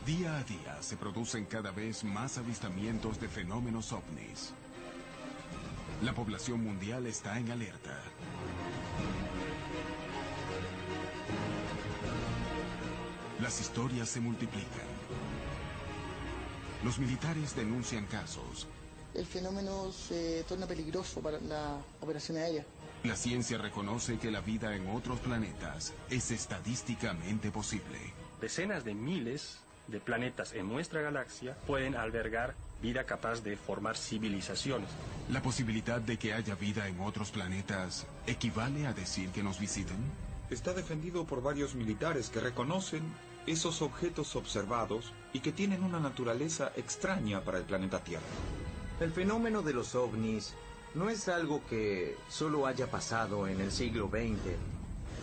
Día a día se producen cada vez más avistamientos de fenómenos ovnis. La población mundial está en alerta. Las historias se multiplican. Los militares denuncian casos. El fenómeno se torna peligroso para la operación aérea. La ciencia reconoce que la vida en otros planetas es estadísticamente posible. Decenas de miles de planetas en nuestra galaxia pueden albergar vida capaz de formar civilizaciones. ¿La posibilidad de que haya vida en otros planetas equivale a decir que nos visiten? Está defendido por varios militares que reconocen esos objetos observados y que tienen una naturaleza extraña para el planeta Tierra. El fenómeno de los ovnis no es algo que solo haya pasado en el siglo XX,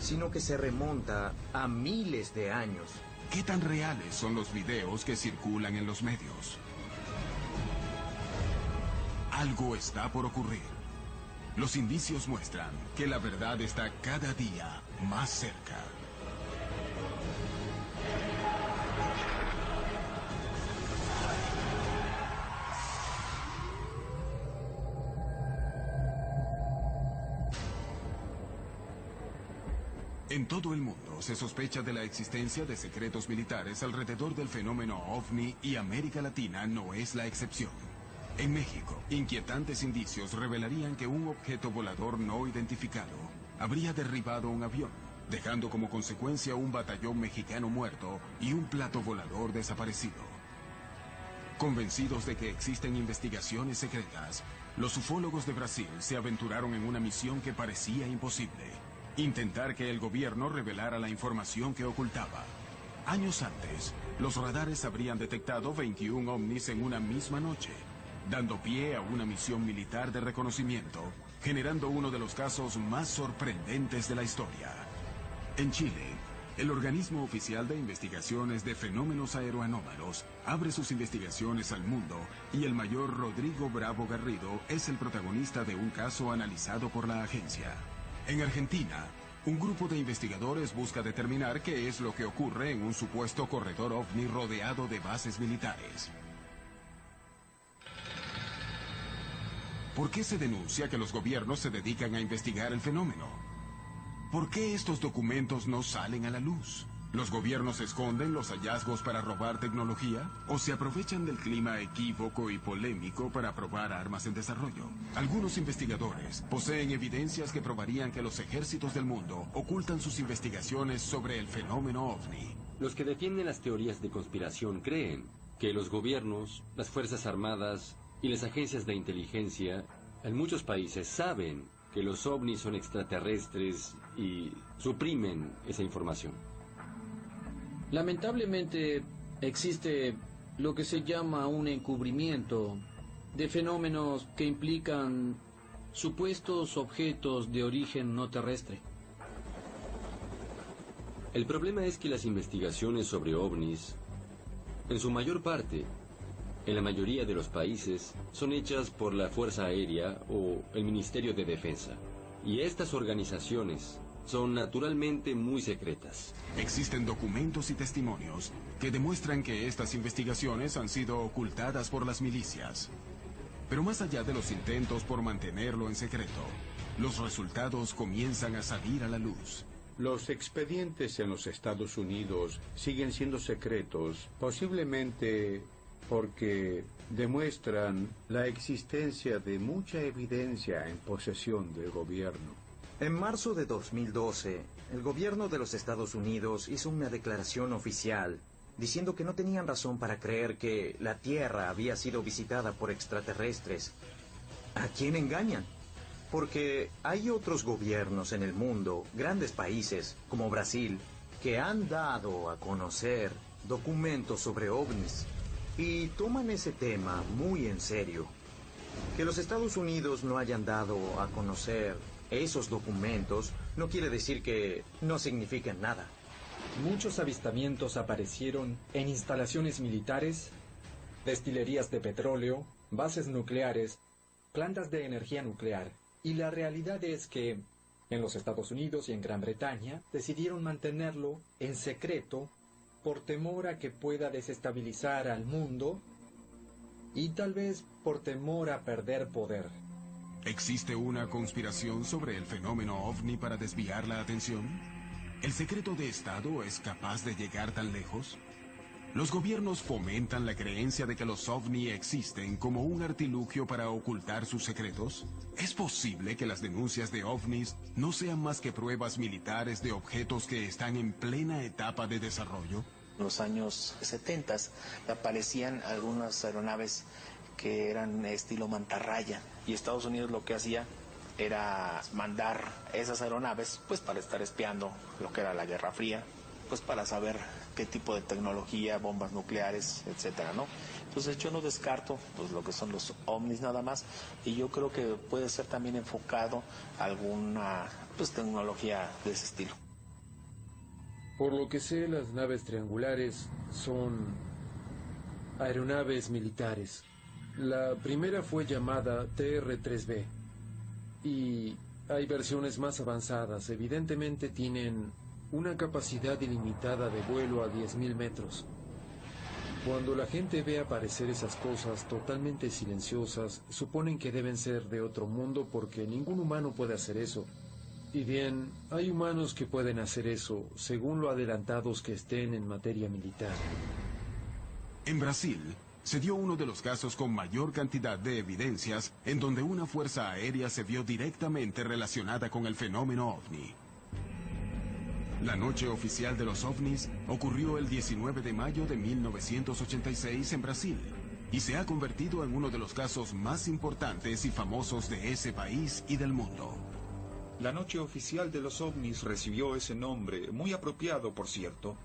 sino que se remonta a miles de años. ¿Qué tan reales son los videos que circulan en los medios? Algo está por ocurrir. Los indicios muestran que la verdad está cada día más cerca. En todo el mundo se sospecha de la existencia de secretos militares alrededor del fenómeno OVNI y América Latina no es la excepción. En México, inquietantes indicios revelarían que un objeto volador no identificado habría derribado un avión, dejando como consecuencia un batallón mexicano muerto y un plato volador desaparecido. Convencidos de que existen investigaciones secretas, los ufólogos de Brasil se aventuraron en una misión que parecía imposible: intentar que el gobierno revelara la información que ocultaba. Años antes, los radares habrían detectado 21 ovnis en una misma noche, dando pie a una misión militar de reconocimiento, generando uno de los casos más sorprendentes de la historia. En Chile, el organismo oficial de investigaciones de fenómenos aeroanómalos abre sus investigaciones al mundo y el mayor Rodrigo Bravo Garrido es el protagonista de un caso analizado por la agencia. En Argentina, un grupo de investigadores busca determinar qué es lo que ocurre en un supuesto corredor ovni rodeado de bases militares. ¿Por qué se denuncia que los gobiernos se dedican a investigar el fenómeno? ¿Por qué estos documentos no salen a la luz? ¿Los gobiernos esconden los hallazgos para robar tecnología? ¿O se aprovechan del clima equívoco y polémico para probar armas en desarrollo? Algunos investigadores poseen evidencias que probarían que los ejércitos del mundo ocultan sus investigaciones sobre el fenómeno OVNI. Los que defienden las teorías de conspiración creen que los gobiernos, las fuerzas armadas y las agencias de inteligencia en muchos países saben que los ovnis son extraterrestres y suprimen esa información. Lamentablemente existe lo que se llama un encubrimiento de fenómenos que implican supuestos objetos de origen no terrestre. El problema es que las investigaciones sobre ovnis, en su mayor parte, en la mayoría de los países, son hechas por la Fuerza Aérea o el Ministerio de Defensa. Y estas organizaciones son naturalmente muy secretas. Existen documentos y testimonios que demuestran que estas investigaciones han sido ocultadas por las milicias. Pero más allá de los intentos por mantenerlo en secreto, los resultados comienzan a salir a la luz. Los expedientes en los Estados Unidos siguen siendo secretos, posiblemente porque demuestran la existencia de mucha evidencia en posesión del gobierno. En marzo de 2012, el gobierno de los Estados Unidos hizo una declaración oficial diciendo que no tenían razón para creer que la Tierra había sido visitada por extraterrestres. ¿A quién engañan? Porque hay otros gobiernos en el mundo, grandes países como Brasil, que han dado a conocer documentos sobre ovnis y toman ese tema muy en serio. Que los Estados Unidos no hayan dado a conocer esos documentos no quiere decir que no signifiquen nada. Muchos avistamientos aparecieron en instalaciones militares, destilerías de petróleo, bases nucleares, plantas de energía nuclear. Y la realidad es que en los Estados Unidos y en Gran Bretaña decidieron mantenerlo en secreto por temor a que pueda desestabilizar al mundo y tal vez por temor a perder poder. ¿Existe una conspiración sobre el fenómeno ovni para desviar la atención? ¿El secreto de Estado es capaz de llegar tan lejos? ¿Los gobiernos fomentan la creencia de que los ovni existen como un artilugio para ocultar sus secretos? ¿Es posible que las denuncias de ovnis no sean más que pruebas militares de objetos que están en plena etapa de desarrollo? En los años 70 aparecían algunas aeronaves que eran estilo mantarraya, y Estados Unidos lo que hacía era mandar esas aeronaves pues para estar espiando lo que era la Guerra Fría, pues para saber qué tipo de tecnología, bombas nucleares, etcétera, ¿no? Entonces yo no descarto pues lo que son los ovnis nada más, y yo creo que puede ser también enfocado a alguna pues tecnología de ese estilo. Por lo que sé, las naves triangulares son aeronaves militares. La primera fue llamada TR-3B y hay versiones más avanzadas. Evidentemente tienen una capacidad ilimitada de vuelo a 10.000 metros. Cuando la gente ve aparecer esas cosas totalmente silenciosas, suponen que deben ser de otro mundo porque ningún humano puede hacer eso. Y bien, hay humanos que pueden hacer eso, según lo adelantados que estén en materia militar. En Brasil, se dio uno de los casos con mayor cantidad de evidencias en donde una fuerza aérea se vio directamente relacionada con el fenómeno ovni. La noche oficial de los ovnis ocurrió el 19 de mayo de 1986 en Brasil y se ha convertido en uno de los casos más importantes y famosos de ese país y del mundo. La noche oficial de los ovnis recibió ese nombre, muy apropiado por cierto,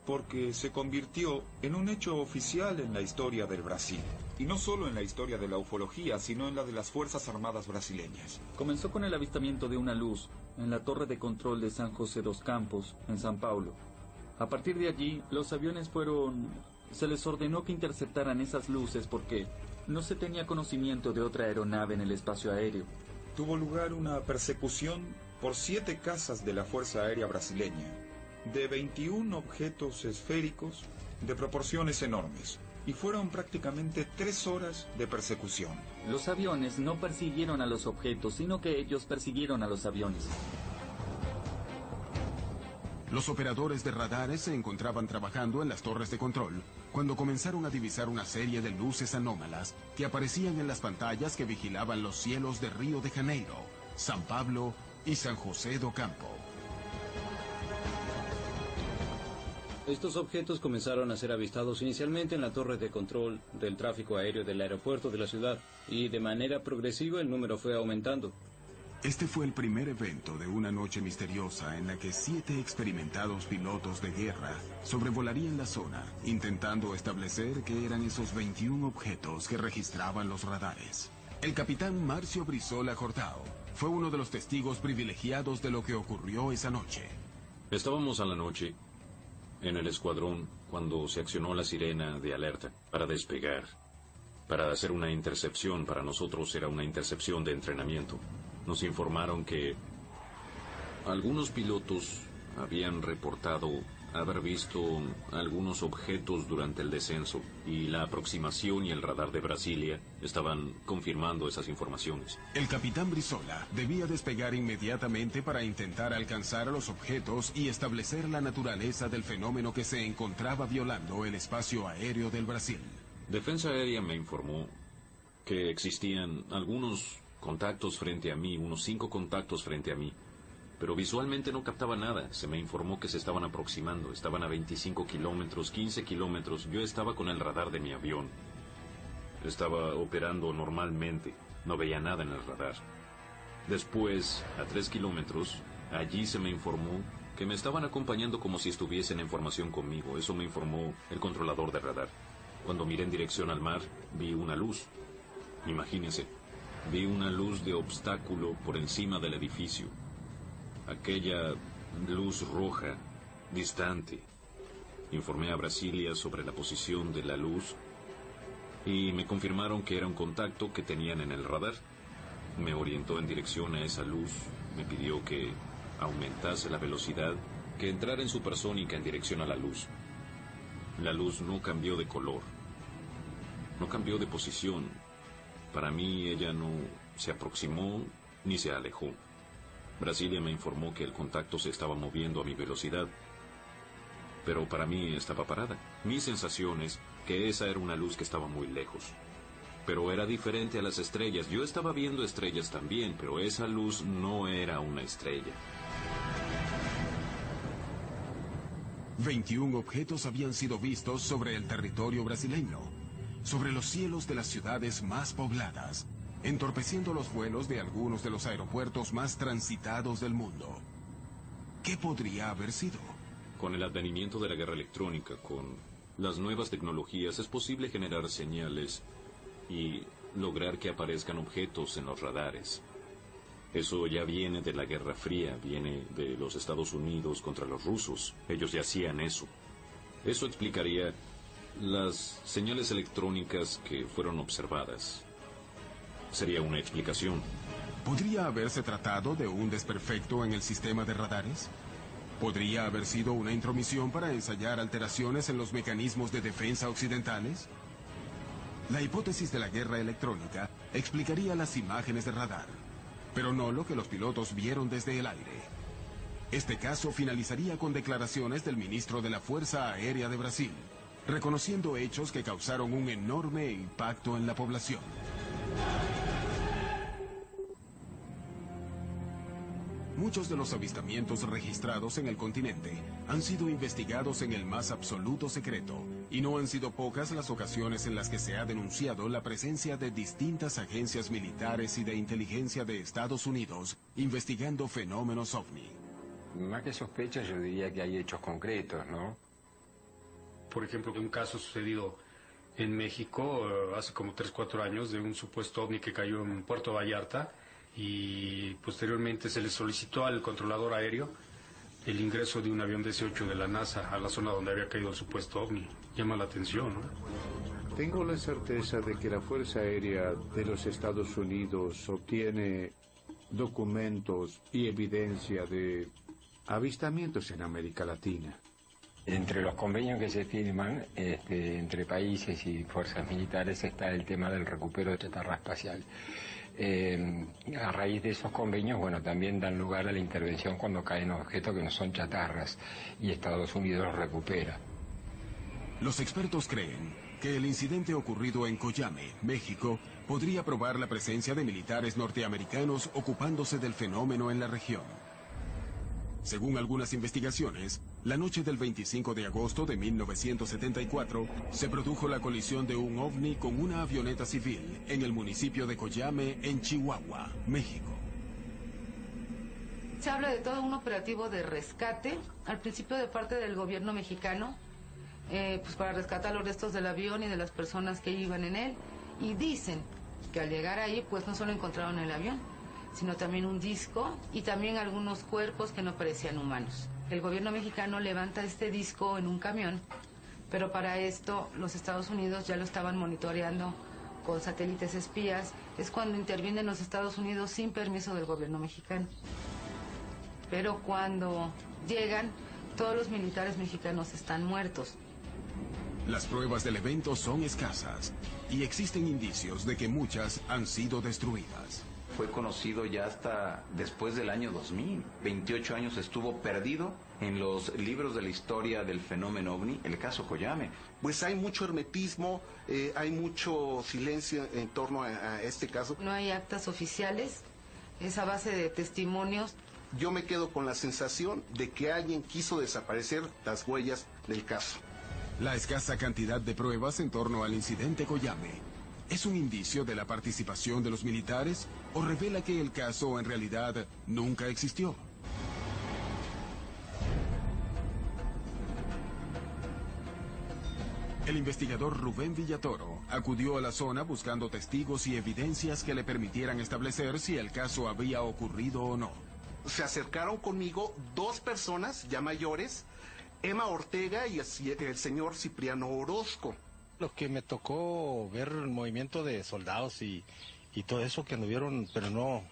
porque se convirtió en un hecho oficial en la historia del Brasil. Y no solo en la historia de la ufología, sino en la de las Fuerzas Armadas brasileñas. Comenzó con el avistamiento de una luz en la torre de control de San José dos Campos, en San Paulo. A partir de allí, los aviones se les ordenó que interceptaran esas luces porque no se tenía conocimiento de otra aeronave en el espacio aéreo. Tuvo lugar una persecución por 7 casas de la Fuerza Aérea Brasileña, de 21 objetos esféricos de proporciones enormes, y fueron prácticamente 3 horas de persecución. Los aviones no persiguieron a los objetos, sino que ellos persiguieron a los aviones. Los operadores de radares se encontraban trabajando en las torres de control cuando comenzaron a divisar una serie de luces anómalas que aparecían en las pantallas que vigilaban los cielos de Río de Janeiro, San Pablo y San José do Campo. Estos objetos comenzaron a ser avistados inicialmente en la torre de control del tráfico aéreo del aeropuerto de la ciudad, y de manera progresiva el número fue aumentando. Este fue el primer evento de una noche misteriosa en la que 7 experimentados pilotos de guerra sobrevolarían la zona, intentando establecer qué eran esos 21 objetos que registraban los radares. El capitán Márcio Brizola Cortao fue uno de los testigos privilegiados de lo que ocurrió esa noche. Estábamos a la noche en el escuadrón cuando se accionó la sirena de alerta para despegar, para hacer una intercepción. Para nosotros era una intercepción de entrenamiento. Nos informaron que algunos pilotos habían reportado haber visto algunos objetos durante el descenso, y la aproximación y el radar de Brasilia estaban confirmando esas informaciones. El capitán Brizola debía despegar inmediatamente para intentar alcanzar a los objetos y establecer la naturaleza del fenómeno que se encontraba violando el espacio aéreo del Brasil. Defensa Aérea me informó que existían algunos contactos frente a mí, unos 5 contactos frente a mí, pero visualmente no captaba nada. Se me informó que se estaban aproximando, estaban a 25 kilómetros, 15 kilómetros. Yo estaba con el radar de mi avión. Estaba operando normalmente, no veía nada en el radar. Después, a 3 kilómetros, allí se me informó que me estaban acompañando como si estuviesen en formación conmigo. Eso me informó el controlador de radar. Cuando miré en dirección al mar, vi una luz. Imagínense, vi una luz de obstáculo por encima del edificio. Aquella luz roja, distante. Informé a Brasilia sobre la posición de la luz y me confirmaron que era un contacto que tenían en el radar. Me orientó en dirección a esa luz, me pidió que aumentase la velocidad, que entrara en supersónica en dirección a la luz. La luz no cambió de color, no cambió de posición. Para mí ella no se aproximó ni se alejó. Brasilia me informó que el contacto se estaba moviendo a mi velocidad, pero para mí estaba parada. Mi sensación es que esa era una luz que estaba muy lejos. Pero era diferente a las estrellas. Yo estaba viendo estrellas también, pero esa luz no era una estrella. 21 objetos habían sido vistos sobre el territorio brasileño, sobre los cielos de las ciudades más pobladas, entorpeciendo los vuelos de algunos de los aeropuertos más transitados del mundo. ¿Qué podría haber sido? Con el advenimiento de la guerra electrónica, con las nuevas tecnologías, es posible generar señales y lograr que aparezcan objetos en los radares. Eso ya viene de la Guerra Fría, viene de los Estados Unidos contra los rusos. Ellos ya hacían eso. Eso explicaría las señales electrónicas que fueron observadas. Sería una explicación. ¿Podría haberse tratado de un desperfecto en el sistema de radares? ¿Podría haber sido una intromisión para ensayar alteraciones en los mecanismos de defensa occidentales? La hipótesis de la guerra electrónica explicaría las imágenes de radar, pero no lo que los pilotos vieron desde el aire. Este caso finalizaría con declaraciones del ministro de la Fuerza Aérea de Brasil, reconociendo hechos que causaron un enorme impacto en la población. Muchos de los avistamientos registrados en el continente han sido investigados en el más absoluto secreto, y no han sido pocas las ocasiones en las que se ha denunciado la presencia de distintas agencias militares y de inteligencia de Estados Unidos investigando fenómenos OVNI. Más que sospechas, yo diría que hay hechos concretos, ¿no? Por ejemplo, un caso sucedido en México hace como 3-4 años de un supuesto OVNI que cayó en Puerto Vallarta, y posteriormente se le solicitó al controlador aéreo el ingreso de un avión DC-8 de la NASA a la zona donde había caído el supuesto OVNI. Llama la atención, ¿no? Tengo la certeza de que la Fuerza Aérea de los Estados Unidos obtiene documentos y evidencia de avistamientos en América Latina. Entre los convenios que se firman entre países y fuerzas militares está el tema del recupero de chatarra espacial. A raíz de esos convenios, bueno, también dan lugar a la intervención cuando caen objetos que no son chatarras, y Estados Unidos los recupera. Los expertos creen que el incidente ocurrido en Coyame, México, podría probar la presencia de militares norteamericanos ocupándose del fenómeno en la región. Según algunas investigaciones, la noche del 25 de agosto de 1974 se produjo la colisión de un OVNI con una avioneta civil en el municipio de Coyame, en Chihuahua, México. Se habla de todo un operativo de rescate, al principio de parte del gobierno mexicano, pues para rescatar los restos del avión y de las personas que iban en él, y dicen que al llegar ahí pues no solo encontraron el avión, sino también un disco y también algunos cuerpos que no parecían humanos. El gobierno mexicano levanta este disco en un camión, pero para esto los Estados Unidos ya lo estaban monitoreando con satélites espías. Es cuando intervienen los Estados Unidos sin permiso del gobierno mexicano. Pero cuando llegan, todos los militares mexicanos están muertos. Las pruebas del evento son escasas y existen indicios de que muchas han sido destruidas. Fue conocido ya hasta después del año 2000. 28 años estuvo perdido en los libros de la historia del fenómeno OVNI, el caso Coyame. Pues hay mucho hermetismo, hay mucho silencio en torno a este caso. No hay actas oficiales, es a base de testimonios. Yo me quedo con la sensación de que alguien quiso desaparecer las huellas del caso. La escasa cantidad de pruebas en torno al incidente Coyame ¿es un indicio de la participación de los militares o revela que el caso en realidad nunca existió? El investigador Rubén Villatoro acudió a la zona buscando testigos y evidencias que le permitieran establecer si el caso había ocurrido o no. Se acercaron conmigo dos personas ya mayores, Emma Ortega y el señor Cipriano Orozco. Lo que me tocó ver el movimiento de soldados y todo eso que anduvieron, pero no,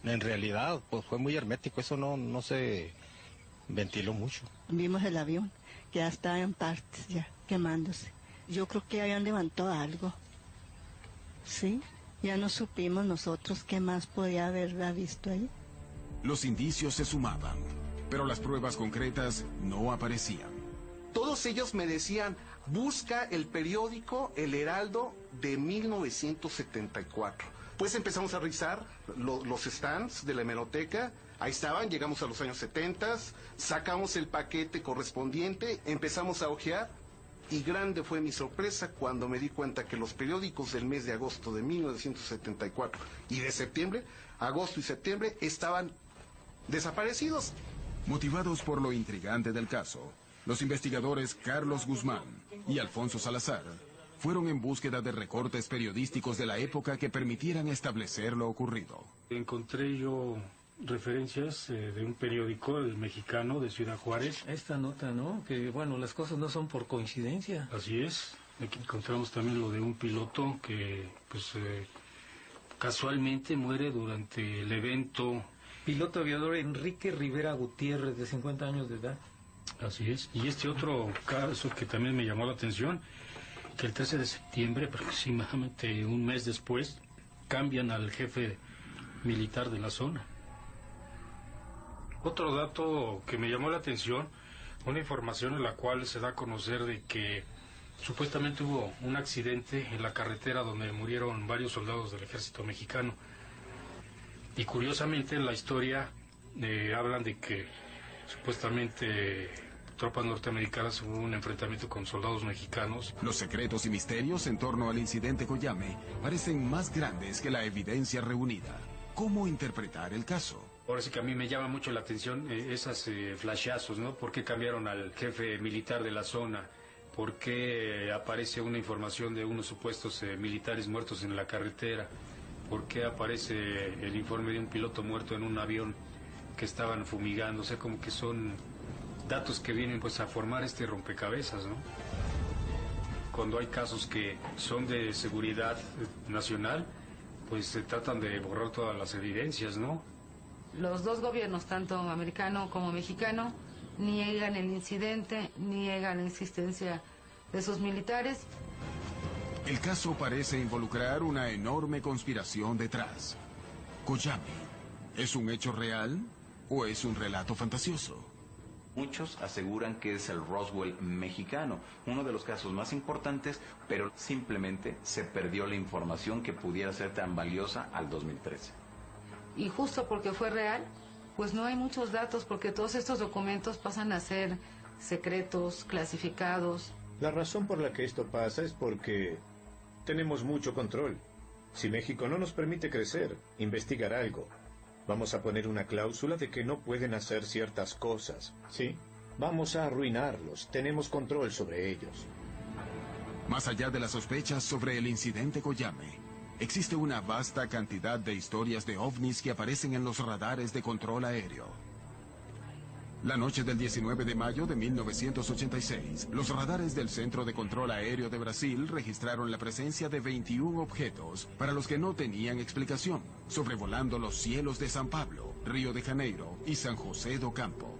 en realidad pues fue muy hermético, eso no se ventiló mucho. Vimos el avión que ya estaba en partes, ya quemándose. Yo creo que habían levantado algo. Sí, ya no supimos nosotros qué más podía haber visto ahí. Los indicios se sumaban, pero las pruebas concretas no aparecían. Todos ellos me decían, busca el periódico El Heraldo de 1974. Pues empezamos a revisar los stands de la hemeroteca. Ahí estaban, llegamos a los años 70, sacamos el paquete correspondiente, empezamos a hojear. Y grande fue mi sorpresa cuando me di cuenta que los periódicos del mes de agosto de 1974 y de septiembre, agosto y septiembre, estaban desaparecidos. Motivados por lo intrigante del caso, los investigadores Carlos Guzmán y Alfonso Salazar fueron en búsqueda de recortes periodísticos de la época que permitieran establecer lo ocurrido. Encontré yo referencias de un periódico, El Mexicano, de Ciudad Juárez. Esta nota, ¿no? Que, bueno, las cosas no son por coincidencia. Así es. Aquí encontramos también lo de un piloto que, pues, casualmente muere durante el evento. Piloto aviador Enrique Rivera Gutiérrez, de 50 años de edad. Así es. Y este otro caso que también me llamó la atención, que el 13 de septiembre, aproximadamente un mes después, cambian al jefe militar de la zona. Otro dato que me llamó la atención, una información en la cual se da a conocer de que supuestamente hubo un accidente en la carretera donde murieron varios soldados del ejército mexicano. Y curiosamente en la historia hablan de que supuestamente tropas norteamericanas hubo un enfrentamiento con soldados mexicanos. Los secretos y misterios en torno al incidente Coyame parecen más grandes que la evidencia reunida. ¿Cómo interpretar el caso? Ahora sí que a mí me llama mucho la atención esas flashazos, ¿no? ¿Por qué cambiaron al jefe militar de la zona? ¿Por qué aparece una información de unos supuestos militares muertos en la carretera? ¿Por qué aparece el informe de un piloto muerto en un avión que estaban fumigando? O sea, como que son datos que vienen pues a formar este rompecabezas, ¿no? Cuando hay casos que son de seguridad nacional, pues se tratan de borrar todas las evidencias, ¿no? Los dos gobiernos, tanto americano como mexicano, niegan el incidente, niegan la existencia de esos militares. El caso parece involucrar una enorme conspiración detrás. Coyame, ¿es un hecho real o es un relato fantasioso? Muchos aseguran que es el Roswell mexicano, uno de los casos más importantes, pero simplemente se perdió la información que pudiera ser tan valiosa al 2013. Y justo porque fue real, pues no hay muchos datos, porque todos estos documentos pasan a ser secretos, clasificados. La razón por la que esto pasa es porque tenemos mucho control. Si México no nos permite crecer, investigar algo, vamos a poner una cláusula de que no pueden hacer ciertas cosas, ¿sí? Vamos a arruinarlos, tenemos control sobre ellos. Más allá de las sospechas sobre el incidente Coyame, existe una vasta cantidad de historias de ovnis que aparecen en los radares de control aéreo. La noche del 19 de mayo de 1986, los radares del Centro de Control Aéreo de Brasil registraron la presencia de 21 objetos para los que no tenían explicación, sobrevolando los cielos de San Pablo, Río de Janeiro y San José do Campo.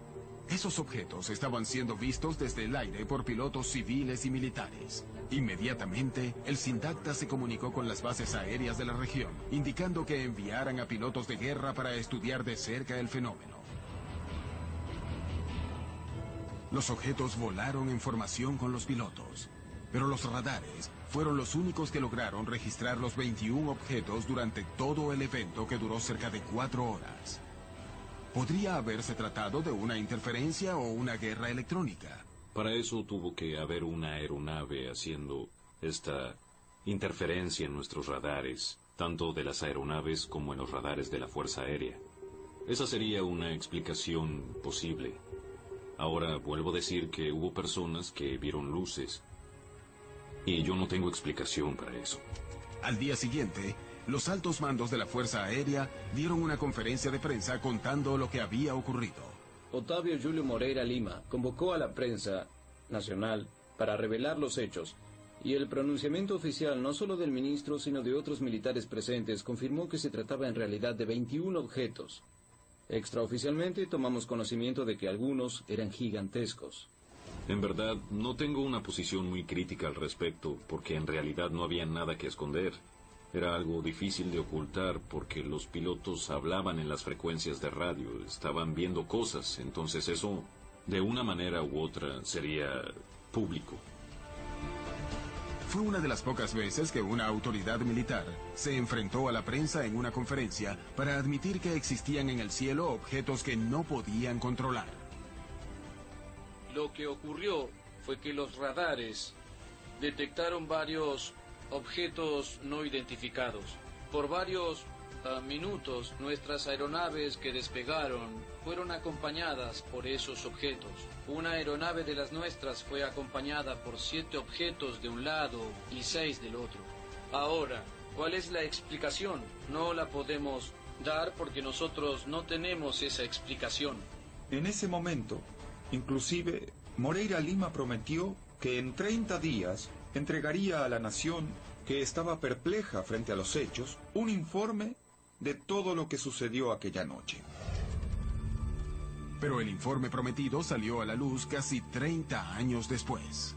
Esos objetos estaban siendo vistos desde el aire por pilotos civiles y militares. Inmediatamente, el SINDACTA se comunicó con las bases aéreas de la región, indicando que enviaran a pilotos de guerra para estudiar de cerca el fenómeno. Los objetos volaron en formación con los pilotos, pero los radares fueron los únicos que lograron registrar los 21 objetos durante todo el evento, que duró cerca de 4 horas. ¿Podría haberse tratado de una interferencia o una guerra electrónica? Para eso tuvo que haber una aeronave haciendo esta interferencia en nuestros radares, tanto de las aeronaves como en los radares de la Fuerza Aérea. Esa sería una explicación posible. Ahora vuelvo a decir que hubo personas que vieron luces, y yo no tengo explicación para eso. Al día siguiente, los altos mandos de la Fuerza Aérea dieron una conferencia de prensa contando lo que había ocurrido. Otávio Júlio Moreira Lima convocó a la prensa nacional para revelar los hechos, y el pronunciamiento oficial no solo del ministro sino de otros militares presentes confirmó que se trataba en realidad de 21 objetos. Extraoficialmente tomamos conocimiento de que algunos eran gigantescos. En verdad, no tengo una posición muy crítica al respecto, porque en realidad no había nada que esconder. Era algo difícil de ocultar porque los pilotos hablaban en las frecuencias de radio, estaban viendo cosas, entonces eso, de una manera u otra, sería público. Fue una de las pocas veces que una autoridad militar se enfrentó a la prensa en una conferencia para admitir que existían en el cielo objetos que no podían controlar. Lo que ocurrió fue que los radares detectaron varios objetos no identificados. Por varios minutos, nuestras aeronaves que despegaron fueron acompañadas por esos objetos. Una aeronave de las nuestras fue acompañada por 7 objetos de un lado y 6 del otro. Ahora, ¿cuál es la explicación? No la podemos dar porque nosotros no tenemos esa explicación. En ese momento, inclusive, Moreira Lima prometió que en 30 días entregaría a la nación, que estaba perpleja frente a los hechos, un informe de todo lo que sucedió aquella noche. Pero el informe prometido salió a la luz casi 30 años después.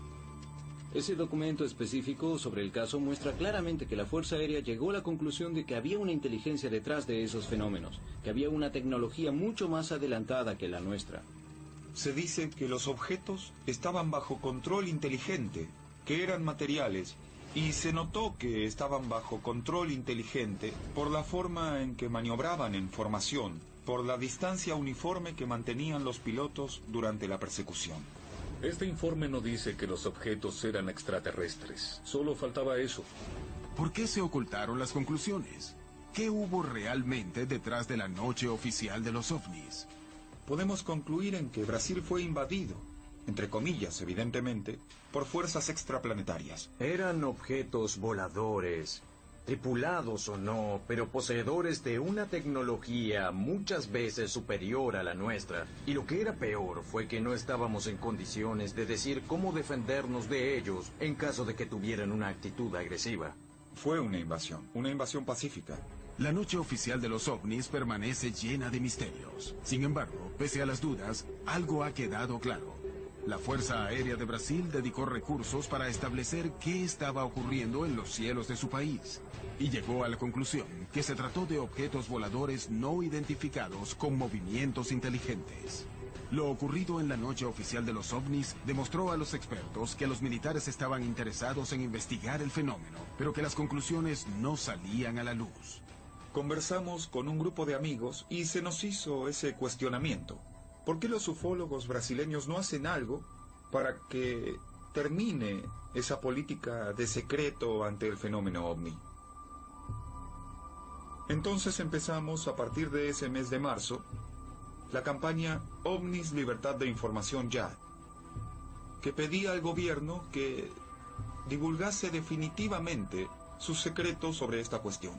Ese documento específico sobre el caso muestra claramente que la Fuerza Aérea llegó a la conclusión de que había una inteligencia detrás de esos fenómenos, que había una tecnología mucho más adelantada que la nuestra. Se dice que los objetos estaban bajo control inteligente, que eran materiales, y se notó que estaban bajo control inteligente por la forma en que maniobraban en formación, por la distancia uniforme que mantenían los pilotos durante la persecución. Este informe no dice que los objetos eran extraterrestres. Solo faltaba eso. ¿Por qué se ocultaron las conclusiones? ¿Qué hubo realmente detrás de la noche oficial de los ovnis? Podemos concluir en que Brasil fue invadido, entre comillas, evidentemente, por fuerzas extraplanetarias. Eran objetos voladores, tripulados o no, pero poseedores de una tecnología muchas veces superior a la nuestra. Y lo que era peor fue que no estábamos en condiciones de decir cómo defendernos de ellos en caso de que tuvieran una actitud agresiva. Fue una invasión pacífica. La noche oficial de los ovnis permanece llena de misterios. Sin embargo, pese a las dudas, algo ha quedado claro. La Fuerza Aérea de Brasil dedicó recursos para establecer qué estaba ocurriendo en los cielos de su país. Y llegó a la conclusión que se trató de objetos voladores no identificados con movimientos inteligentes. Lo ocurrido en la noche oficial de los ovnis demostró a los expertos que los militares estaban interesados en investigar el fenómeno, pero que las conclusiones no salían a la luz. Conversamos con un grupo de amigos y se nos hizo ese cuestionamiento. ¿Por qué los ufólogos brasileños no hacen algo para que termine esa política de secreto ante el fenómeno ovni? Entonces empezamos, a partir de ese mes de marzo, la campaña OVNIS Libertad de Información Ya, que pedía al gobierno que divulgase definitivamente sus secretos sobre esta cuestión.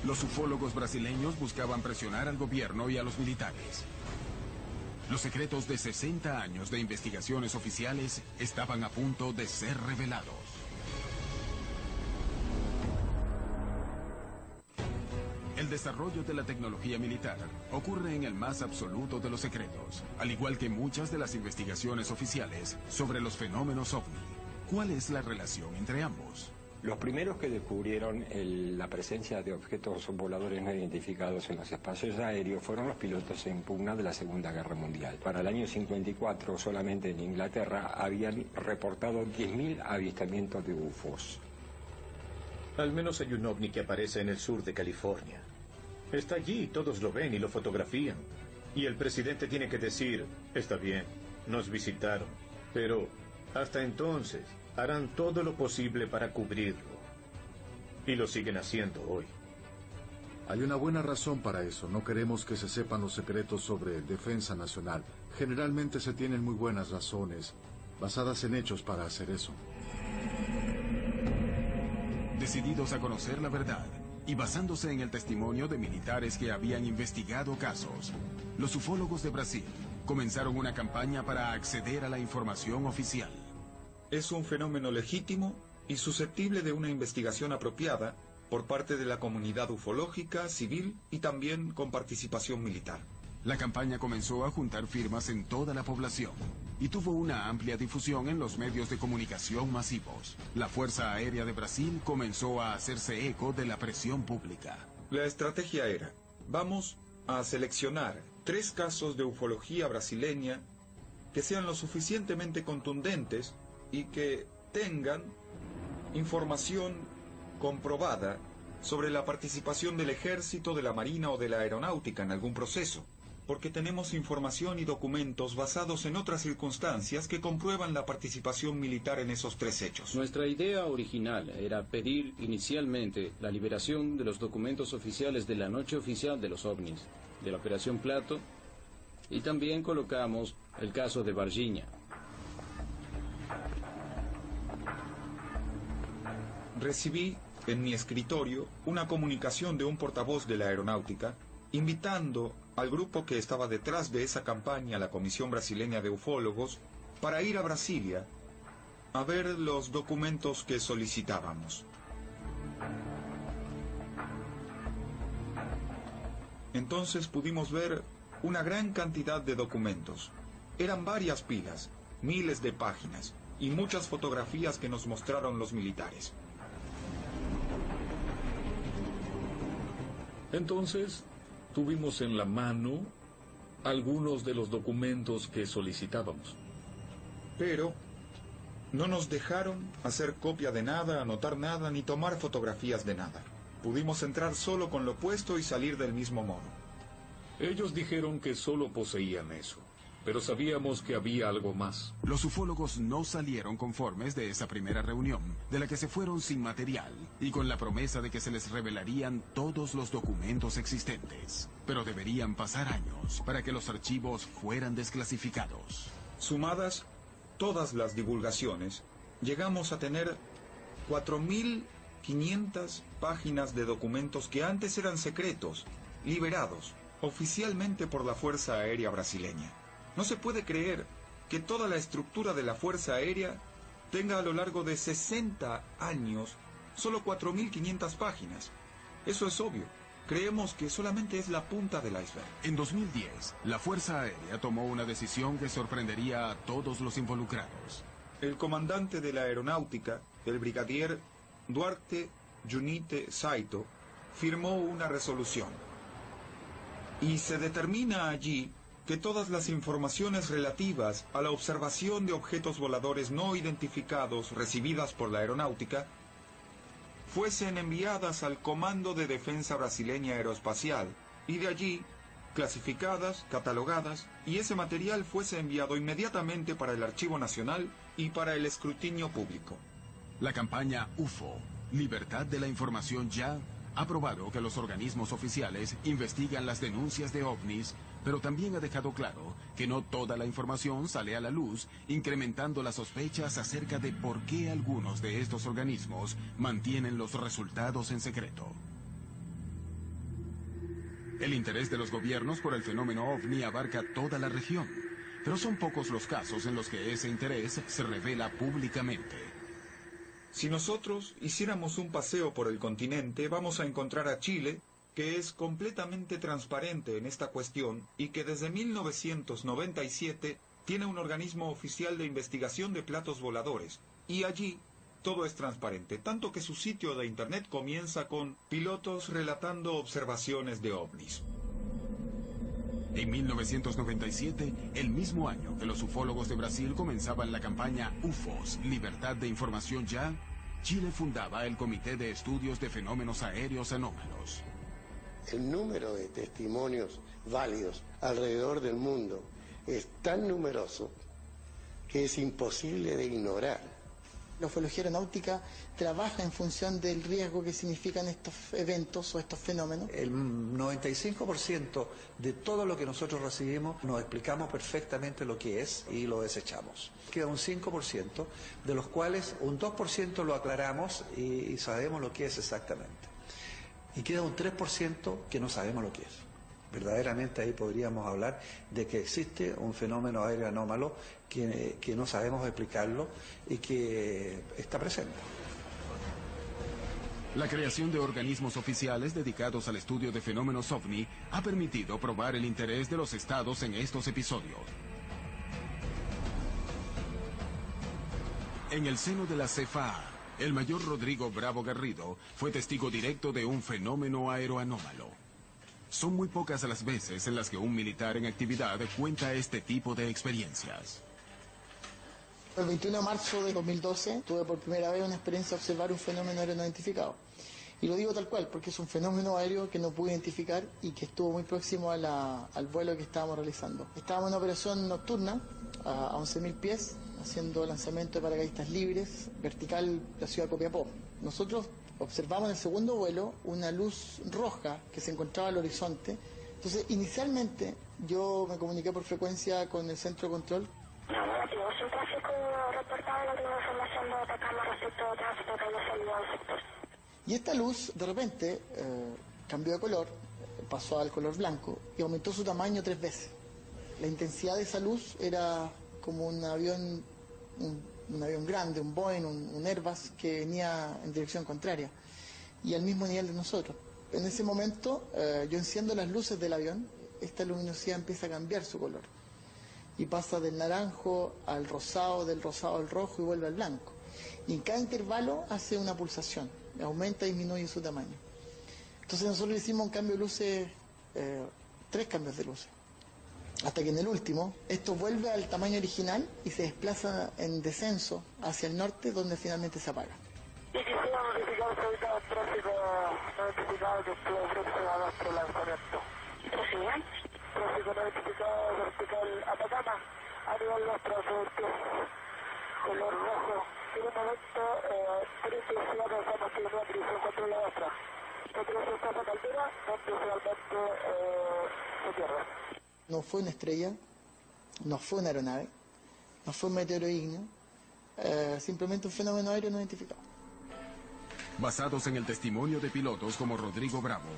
Los ufólogos brasileños buscaban presionar al gobierno y a los militares. Los secretos de 60 años de investigaciones oficiales estaban a punto de ser revelados. El desarrollo de la tecnología militar ocurre en el más absoluto de los secretos, al igual que muchas de las investigaciones oficiales sobre los fenómenos ovni. ¿Cuál es la relación entre ambos? Los primeros que descubrieron la presencia de objetos voladores no identificados en los espacios aéreos fueron los pilotos en pugna de la Segunda Guerra Mundial. Para el año 54, solamente en Inglaterra, habían reportado 10.000 avistamientos de UFOs. Al menos hay un ovni que aparece en el sur de California. Está allí, todos lo ven y lo fotografían. Y el presidente tiene que decir, está bien, nos visitaron, pero hasta entonces harán todo lo posible para cubrirlo. Y lo siguen haciendo hoy. Hay una buena razón para eso. No queremos que se sepan los secretos sobre defensa nacional. Generalmente se tienen muy buenas razones, basadas en hechos para hacer eso. Decididos a conocer la verdad y basándose en el testimonio de militares que habían investigado casos, los ufólogos de Brasil comenzaron una campaña para acceder a la información oficial. Es un fenómeno legítimo y susceptible de una investigación apropiada por parte de la comunidad ufológica, civil y también con participación militar. La campaña comenzó a juntar firmas en toda la población. y tuvo una amplia difusión en los medios de comunicación masivos. La Fuerza Aérea de Brasil comenzó a hacerse eco de la presión pública. La estrategia era: vamos a seleccionar 3 casos de ufología brasileña que sean lo suficientemente contundentes y que tengan información comprobada sobre la participación del ejército, de la marina o de la aeronáutica en algún proceso, porque tenemos información y documentos basados en otras circunstancias que comprueban la participación militar en esos 3 hechos. Nuestra idea original era pedir inicialmente la liberación de los documentos oficiales de la noche oficial de los ovnis, de la Operación Plato, y también colocamos el caso de Varginha. Recibí en mi escritorio una comunicación de un portavoz de la aeronáutica invitando al grupo que estaba detrás de esa campaña, la Comisión Brasileña de Ufólogos, para ir a Brasilia a ver los documentos que solicitábamos. Entonces pudimos ver una gran cantidad de documentos. Eran varias pilas, miles de páginas y muchas fotografías que nos mostraron los militares. Entonces, tuvimos en la mano algunos de los documentos que solicitábamos. Pero no nos dejaron hacer copia de nada, anotar nada, ni tomar fotografías de nada. Pudimos entrar solo con lo puesto y salir del mismo modo. Ellos dijeron que solo poseían eso, pero sabíamos que había algo más. Los ufólogos no salieron conformes de esa primera reunión, de la que se fueron sin material, y con la promesa de que se les revelarían todos los documentos existentes. Pero deberían pasar años para que los archivos fueran desclasificados. Sumadas todas las divulgaciones, llegamos a tener 4.500 páginas de documentos que antes eran secretos, liberados oficialmente por la Fuerza Aérea Brasileña. No se puede creer que toda la estructura de la Fuerza Aérea tenga a lo largo de 60 años solo 4.500 páginas. Eso es obvio. Creemos que solamente es la punta del iceberg. En 2010, la Fuerza Aérea tomó una decisión que sorprendería a todos los involucrados. El comandante de la aeronáutica, el brigadier Duarte Junite Saito, firmó una resolución. Y se determina allí que todas las informaciones relativas a la observación de objetos voladores no identificados recibidas por la aeronáutica fuesen enviadas al Comando de Defensa Brasileña Aeroespacial y de allí clasificadas, catalogadas, y ese material fuese enviado inmediatamente para el Archivo Nacional y para el escrutinio público. La campaña UFO, Libertad de la Información Ya, ha probado que los organismos oficiales investigan las denuncias de ovnis, pero también ha dejado claro que no toda la información sale a la luz, incrementando las sospechas acerca de por qué algunos de estos organismos mantienen los resultados en secreto. El interés de los gobiernos por el fenómeno ovni abarca toda la región, pero son pocos los casos en los que ese interés se revela públicamente. Si nosotros hiciéramos un paseo por el continente, vamos a encontrar a Chile, que es completamente transparente en esta cuestión y que desde 1997 tiene un organismo oficial de investigación de platos voladores. Y allí todo es transparente, tanto que su sitio de internet comienza con pilotos relatando observaciones de ovnis. En 1997, el mismo año que los ufólogos de Brasil comenzaban la campaña UFOS, Libertad de Información Ya, Chile fundaba el Comité de Estudios de Fenómenos Aéreos Anómalos. El número de testimonios válidos alrededor del mundo es tan numeroso que es imposible de ignorar. La ufología aeronáutica trabaja en función del riesgo que significan estos eventos o estos fenómenos. El 95% de todo lo que nosotros recibimos nos explicamos perfectamente lo que es y lo desechamos. Queda un 5%, de los cuales un 2% lo aclaramos y sabemos lo que es exactamente. Y queda un 3% que no sabemos lo que es. Verdaderamente ahí podríamos hablar de que existe un fenómeno aéreo anómalo que no sabemos explicarlo y que está presente. La creación de organismos oficiales dedicados al estudio de fenómenos ovni ha permitido probar el interés de los estados en estos episodios. En el seno de la CFA, el mayor Rodrigo Bravo Garrido fue testigo directo de un fenómeno aeroanómalo. Son muy pocas las veces en las que un militar en actividad cuenta este tipo de experiencias. El 21 de marzo de 2012 tuve por primera vez una experiencia de observar un fenómeno aéreo no identificado. Y lo digo tal cual, porque es un fenómeno aéreo que no pude identificar y que estuvo muy próximo al vuelo que estábamos realizando. Estábamos en una operación nocturna a 11.000 pies, haciendo lanzamiento de paracaidistas libres, vertical la ciudad de Copiapó. Nosotros observamos en el segundo vuelo una luz roja que se encontraba al horizonte. Entonces, inicialmente, yo me comuniqué por frecuencia con el centro de control. Negativo, sin tráfico reportado, la última información de Atacama respecto a tráfico que haya salido del sector. Y esta luz, de repente, cambió de color, pasó al color blanco y aumentó su tamaño 3 veces. La intensidad de esa luz era como un avión grande, un Boeing, un Airbus que venía en dirección contraria y al mismo nivel de nosotros. En ese momento, yo enciendo las luces del avión, esta luminosidad empieza a cambiar su color y pasa del naranjo al rosado, del rosado al rojo y vuelve al blanco. Y en cada intervalo hace una pulsación, aumenta y disminuye su tamaño. Entonces nosotros hicimos un cambio de luces, 3 cambios de luces, hasta que en el último esto vuelve al tamaño original y se desplaza en descenso hacia el norte, donde finalmente se apaga. Y quisiera notificar ahorita tráfico no identificado que estuvo próximo a nuestro lanzamiento. ¿Prosigan? Tráfico no identificado vertical Atacama, a nivel nuestro color rojo. En un momento, por intensidad pensamos que la dirección contra la nuestra. Nosotros estamos a altura, donde realmente se pierde. No fue una estrella, no fue una aeronave, no fue un meteoro ígneo, simplemente un fenómeno aéreo no identificado. Basados en el testimonio de pilotos como Rodrigo Bravo,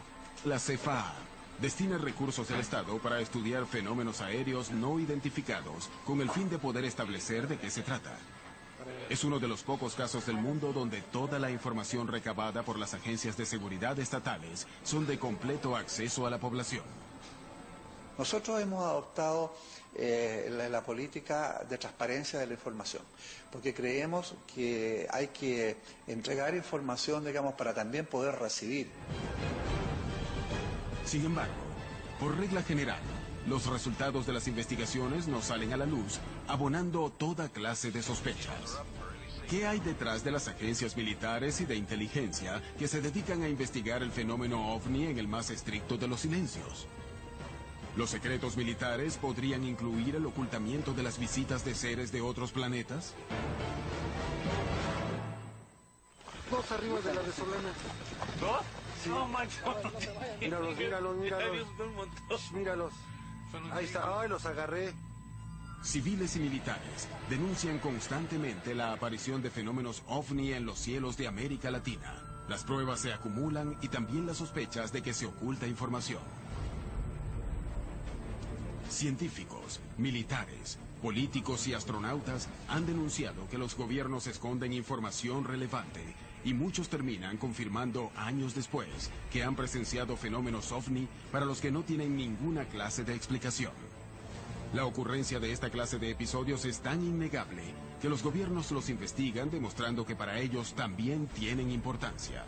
la CFA destina recursos del Estado para estudiar fenómenos aéreos no identificados con el fin de poder establecer de qué se trata. Es uno de los pocos casos del mundo donde toda la información recabada por las agencias de seguridad estatales son de completo acceso a la población. Nosotros hemos adoptado la política de transparencia de la información, porque creemos que hay que entregar información, digamos, para también poder recibir. Sin embargo, por regla general, los resultados de las investigaciones no salen a la luz, abonando toda clase de sospechas. ¿Qué hay detrás de las agencias militares y de inteligencia que se dedican a investigar el fenómeno OVNI en el más estricto de los silencios? ¿Los secretos militares podrían incluir el ocultamiento de las visitas de seres de otros planetas? 2 arriba de la de Solana. ¿2? Sí. No manches. Míralos. Míralos. Ahí está. Ay, los agarré. Civiles y militares denuncian constantemente la aparición de fenómenos OVNI en los cielos de América Latina. Las pruebas se acumulan y también las sospechas de que se oculta información. Científicos, militares, políticos y astronautas han denunciado que los gobiernos esconden información relevante y muchos terminan confirmando años después que han presenciado fenómenos OVNI para los que no tienen ninguna clase de explicación. La ocurrencia de esta clase de episodios es tan innegable que los gobiernos los investigan demostrando que para ellos también tienen importancia.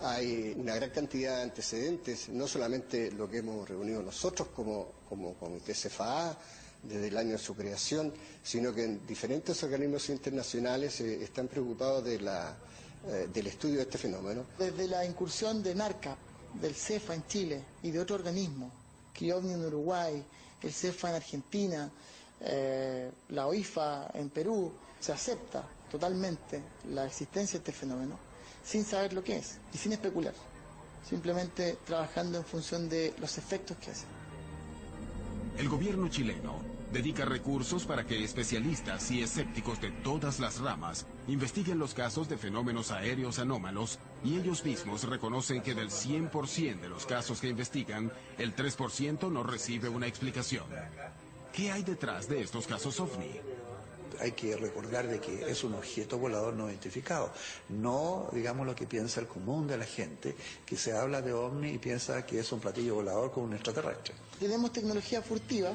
Hay una gran cantidad de antecedentes, no solamente lo que hemos reunido nosotros como Comité CFA desde el año de su creación, sino que en diferentes organismos internacionales están preocupados del estudio de este fenómeno. Desde la incursión de NARCAP, del CEFA en Chile y de otro organismo, CRIOVNI en Uruguay, el CEFA en Argentina, la OIFA en Perú, se acepta totalmente la existencia de este fenómeno sin saber lo que es y sin especular, simplemente trabajando en función de los efectos que hace. El gobierno chileno dedica recursos para que especialistas y escépticos de todas las ramas investiguen los casos de fenómenos aéreos anómalos y ellos mismos reconocen que del 100% de los casos que investigan, el 3% no recibe una explicación. ¿Qué hay detrás de estos casos OVNI? Hay que recordar de que es un objeto volador no identificado, no digamos lo que piensa el común de la gente, que se habla de OVNI y piensa que es un platillo volador con un extraterrestre. Tenemos tecnología furtiva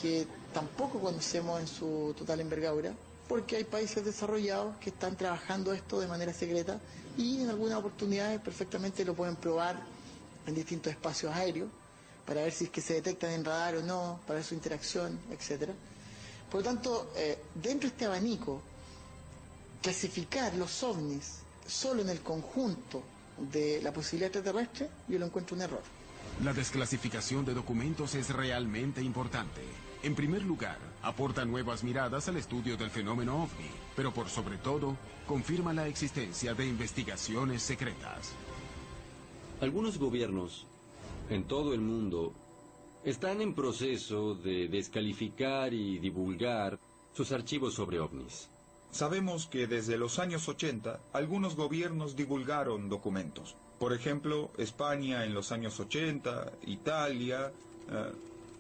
que tampoco conocemos en su total envergadura porque hay países desarrollados que están trabajando esto de manera secreta y en algunas oportunidades perfectamente lo pueden probar en distintos espacios aéreos para ver si es que se detectan en radar o no, para ver su interacción, etcétera. Por lo tanto, dentro de este abanico, clasificar los ovnis solo en el conjunto de la posibilidad extraterrestre, yo lo encuentro un error. La desclasificación de documentos es realmente importante. En primer lugar, aporta nuevas miradas al estudio del fenómeno ovni, pero por sobre todo, confirma la existencia de investigaciones secretas. Algunos gobiernos en todo el mundo están en proceso de descalificar y divulgar sus archivos sobre ovnis. Sabemos que desde los años 80 algunos gobiernos divulgaron documentos. Por ejemplo, España en los años 80, Italia,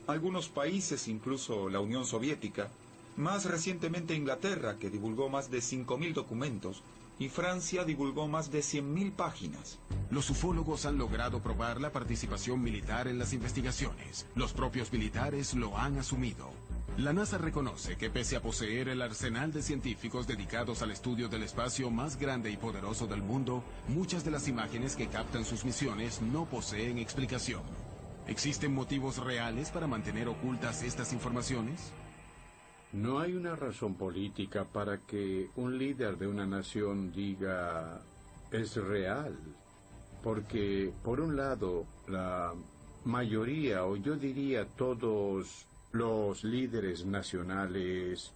algunos países, incluso la Unión Soviética, más recientemente Inglaterra, que divulgó más de 5.000 documentos, y Francia divulgó más de 100.000 páginas. Los ufólogos han logrado probar la participación militar en las investigaciones. Los propios militares lo han asumido. La NASA reconoce que pese a poseer el arsenal de científicos dedicados al estudio del espacio más grande y poderoso del mundo, muchas de las imágenes que captan sus misiones no poseen explicación. ¿Existen motivos reales para mantener ocultas estas informaciones? No hay una razón política para que un líder de una nación diga es real, porque por un lado la mayoría, o yo diría todos los líderes nacionales,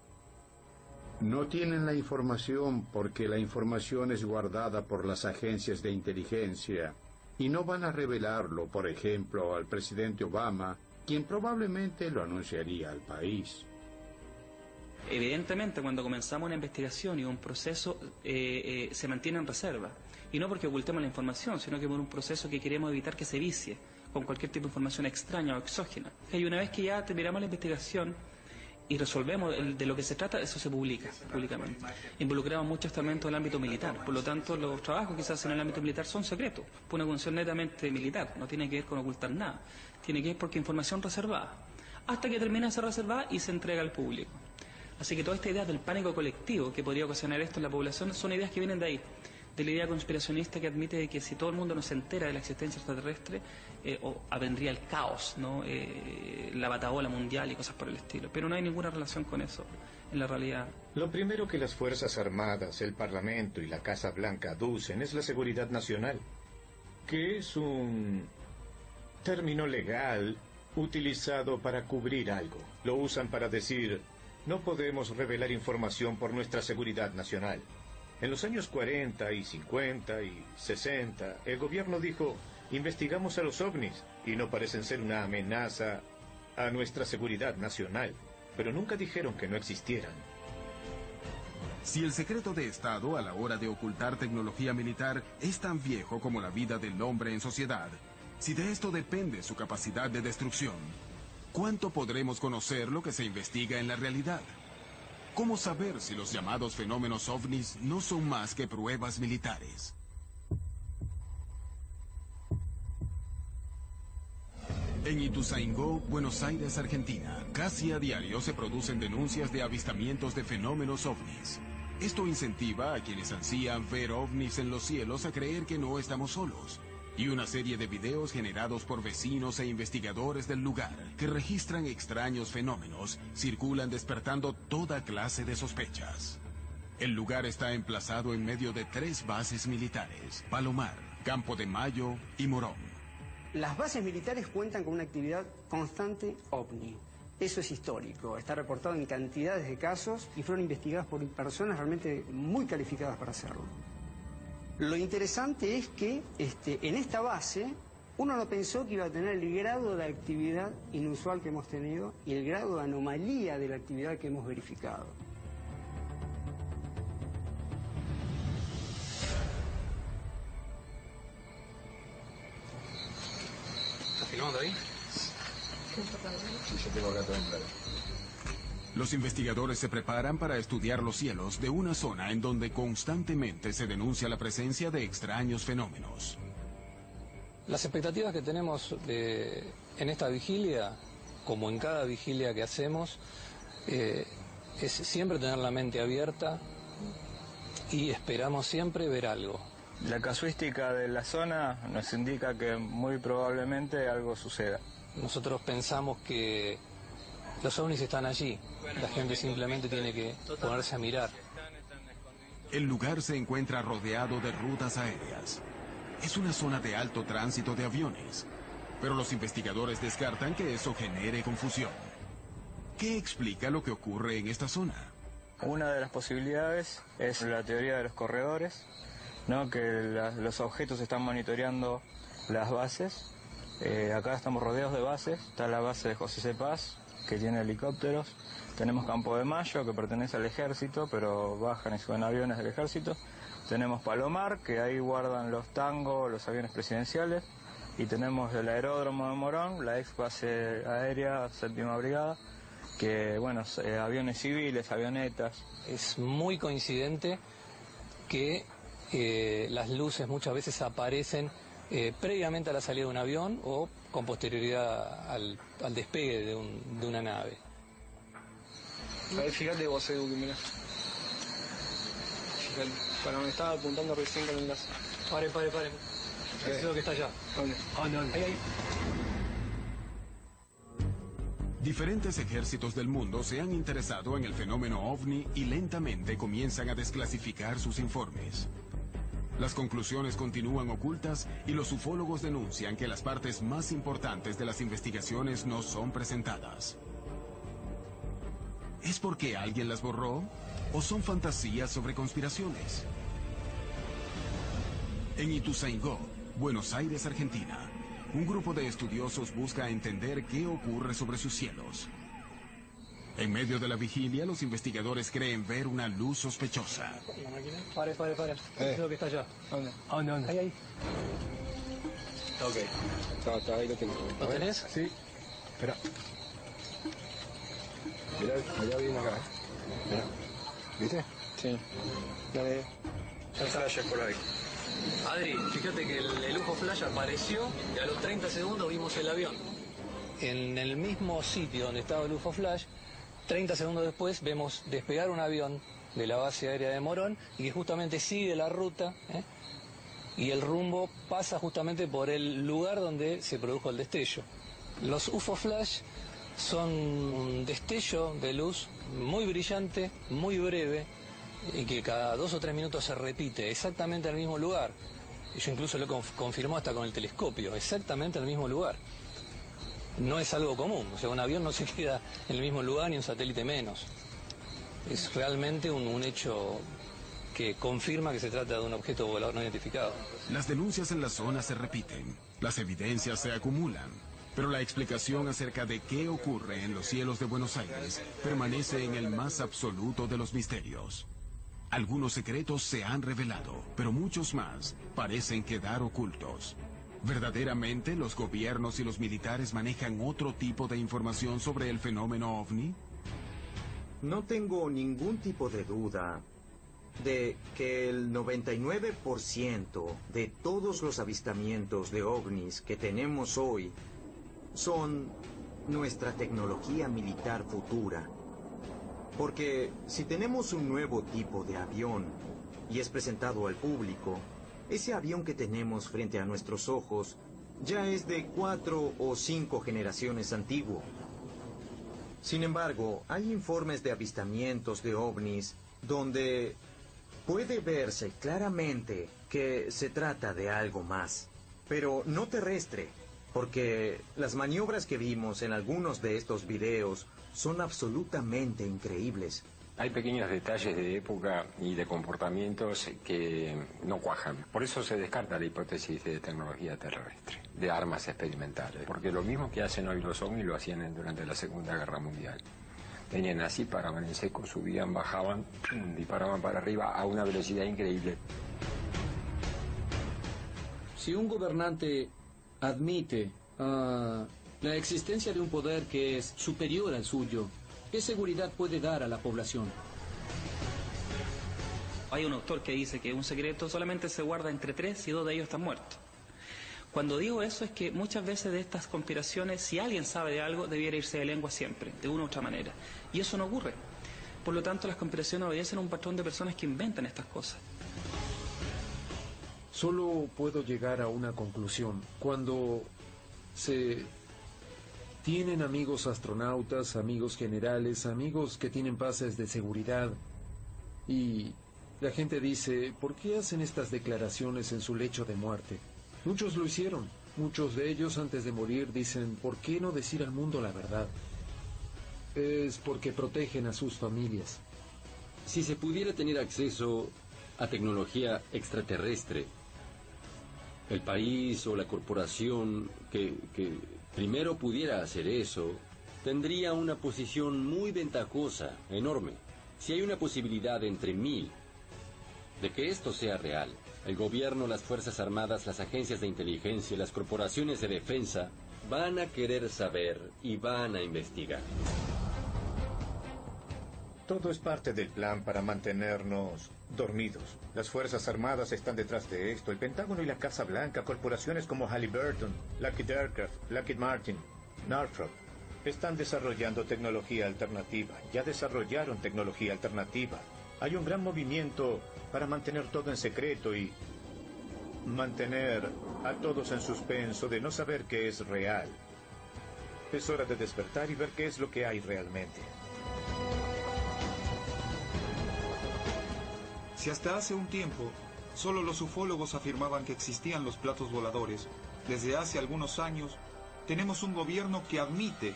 no tienen la información porque la información es guardada por las agencias de inteligencia y no van a revelarlo, por ejemplo, al presidente Obama, quien probablemente lo anunciaría al país. Evidentemente, cuando comenzamos una investigación y un proceso, se mantiene en reserva. Y no porque ocultemos la información, sino que por un proceso que queremos evitar que se vicie con cualquier tipo de información extraña o exógena. Y una vez que ya terminamos la investigación y resolvemos de lo que se trata, eso se publica públicamente. Involucramos mucho estamentos del ámbito militar. Por lo tanto, los trabajos que se hacen en el ámbito militar son secretos, por una función netamente militar. No tiene que ver con ocultar nada. Tiene que ver porque información reservada. Hasta que termina de ser reservada y se entrega al público. Así que toda esta idea del pánico colectivo que podría ocasionar esto en la población son ideas que vienen de ahí, de la idea conspiracionista que admite que si todo el mundo no se entera de la existencia extraterrestre, vendría el caos, ¿no? La batahola mundial y cosas por el estilo. Pero no hay ninguna relación con eso en la realidad. Lo primero que las Fuerzas Armadas, el Parlamento y la Casa Blanca aducen es la seguridad nacional, que es un término legal utilizado para cubrir algo. Lo usan para decir: no podemos revelar información por nuestra seguridad nacional. En los años 40 y 50 y 60, el gobierno dijo: investigamos a los ovnis y no parecen ser una amenaza a nuestra seguridad nacional, pero nunca dijeron que no existieran. Si el secreto de Estado a la hora de ocultar tecnología militar es tan viejo como la vida del hombre en sociedad, si de esto depende su capacidad de destrucción, ¿cuánto podremos conocer lo que se investiga en la realidad? ¿Cómo saber si los llamados fenómenos ovnis no son más que pruebas militares? En Ituzaingó, Buenos Aires, Argentina, casi a diario se producen denuncias de avistamientos de fenómenos ovnis. Esto incentiva a quienes ansían ver ovnis en los cielos a creer que no estamos solos. Y una serie de videos generados por vecinos e investigadores del lugar que registran extraños fenómenos circulan despertando toda clase de sospechas. El lugar está emplazado en medio de 3 bases militares: Palomar, Campo de Mayo y Morón. Las bases militares cuentan con una actividad constante ovni. Eso es histórico, está reportado en cantidades de casos y fueron investigadas por personas realmente muy calificadas para hacerlo. Lo interesante es que en esta base uno no pensó que iba a tener el grado de actividad inusual que hemos tenido y el grado de anomalía de la actividad que hemos verificado. ¿Estás filmando ahí? Sí, yo tengo acá todo en claro. Los investigadores se preparan para estudiar los cielos de una zona en donde constantemente se denuncia la presencia de extraños fenómenos. Las expectativas que tenemos en esta vigilia, como en cada vigilia que hacemos, es siempre tener la mente abierta y esperamos siempre ver algo. La casuística de la zona nos indica que muy probablemente algo suceda. Nosotros pensamos que los ovnis están allí, la gente simplemente tiene que ponerse a mirar. El lugar se encuentra rodeado de rutas aéreas. Es una zona de alto tránsito de aviones, pero los investigadores descartan que eso genere confusión. ¿Qué explica lo que ocurre en esta zona? Una de las posibilidades es la teoría de los corredores, ¿no? Que los objetos están monitoreando las bases. Acá estamos rodeados de bases. Está la base de José C. Paz, que tiene helicópteros. Tenemos Campo de Mayo, que pertenece al ejército, pero bajan y suben aviones del ejército. Tenemos Palomar, que ahí guardan los Tango, los aviones presidenciales. Y tenemos el aeródromo de Morón, la ex base aérea, 7ª Brigada, que, bueno, aviones civiles, avionetas. Es muy coincidente que las luces muchas veces aparecen previamente a la salida de un avión o con posterioridad al despegue de una nave. Ahí fíjate vos, Edu, que mirá. Fíjate, para donde estaba apuntando recién con el enlace. Pare. Es lo que está allá. ¿Dónde? Ahí. Diferentes ejércitos del mundo se han interesado en el fenómeno OVNI y lentamente comienzan a desclasificar sus informes. Las conclusiones continúan ocultas y los ufólogos denuncian que las partes más importantes de las investigaciones no son presentadas. ¿Es porque alguien las borró? ¿O son fantasías sobre conspiraciones? En Ituzaingó, Buenos Aires, Argentina, un grupo de estudiosos busca entender qué ocurre sobre sus cielos. En medio de la vigilia, los investigadores creen ver una luz sospechosa. ¿La máquina? Pare. Es lo que está allá. ¿Dónde? Ahí. Ok. Está, ahí lo tengo. ¿Lo tenés? Sí. Espera. Mirá, allá viene acá, Mirá. ¿Viste? Sí. Dale. El flash por ahí. Adri, fíjate que el UFO Flash apareció y a los 30 segundos vimos el avión. En el mismo sitio donde estaba el UFO Flash, 30 segundos después vemos despegar un avión de la base aérea de Morón y que justamente sigue la ruta y el rumbo pasa justamente por el lugar donde se produjo el destello. Los UFO Flash son un destello de luz muy brillante, muy breve, y que cada 2 o 3 minutos se repite exactamente en el mismo lugar. Yo incluso lo confirmó hasta con el telescopio, exactamente en el mismo lugar. No es algo común, o sea, un avión no se queda en el mismo lugar ni un satélite menos. Es realmente un hecho que confirma que se trata de un objeto volador no identificado. Las denuncias en la zona se repiten, las evidencias se acumulan, pero la explicación acerca de qué ocurre en los cielos de Buenos Aires permanece en el más absoluto de los misterios. Algunos secretos se han revelado, pero muchos más parecen quedar ocultos. ¿Verdaderamente los gobiernos y los militares manejan otro tipo de información sobre el fenómeno OVNI? No tengo ningún tipo de duda de que el 99% de todos los avistamientos de ovnis que tenemos hoy son nuestra tecnología militar futura. Porque si tenemos un nuevo tipo de avión y es presentado al público, ese avión que tenemos frente a nuestros ojos ya es de 4 o 5 generaciones antiguo. Sin embargo, hay informes de avistamientos de ovnis donde puede verse claramente que se trata de algo más, pero no terrestre, porque las maniobras que vimos en algunos de estos videos son absolutamente increíbles. Hay pequeños detalles de época y de comportamientos que no cuajan. Por eso se descarta la hipótesis de tecnología terrestre, de armas experimentales. Porque lo mismo que hacen hoy los ovnis lo hacían durante la Segunda Guerra Mundial. Venían así, paraban en seco, subían, bajaban, disparaban para arriba a una velocidad increíble. Si un gobernante admite la existencia de un poder que es superior al suyo, ¿qué seguridad puede dar a la población? Hay un autor que dice que un secreto solamente se guarda entre 3 y 2 de ellos están muertos. Cuando digo eso es que muchas veces de estas conspiraciones, si alguien sabe de algo, debiera irse de lengua siempre, de una u otra manera. Y eso no ocurre. Por lo tanto, las conspiraciones obedecen a un patrón de personas que inventan estas cosas. Solo puedo llegar a una conclusión. Cuando se tienen amigos astronautas, amigos generales, amigos que tienen pases de seguridad, y la gente dice, ¿por qué hacen estas declaraciones en su lecho de muerte? Muchos lo hicieron. Muchos de ellos antes de morir dicen, ¿por qué no decir al mundo la verdad? Es porque protegen a sus familias. Si se pudiera tener acceso a tecnología extraterrestre, el país o la corporación que primero pudiera hacer eso, tendría una posición muy ventajosa, enorme. Si hay una posibilidad entre 1000 de que esto sea real, el gobierno, las Fuerzas Armadas, las agencias de inteligencia, las corporaciones de defensa van a querer saber y van a investigar. Todo es parte del plan para mantenernos dormidos. Las Fuerzas Armadas están detrás de esto. El Pentágono y la Casa Blanca, corporaciones como Halliburton, Lockheed Aircraft, Lockheed Martin, Northrop, están desarrollando tecnología alternativa. Ya desarrollaron tecnología alternativa. Hay un gran movimiento para mantener todo en secreto y mantener a todos en suspenso de no saber qué es real. Es hora de despertar y ver qué es lo que hay realmente. Si hasta hace un tiempo solo los ufólogos afirmaban que existían los platos voladores, desde hace algunos años tenemos un gobierno que admite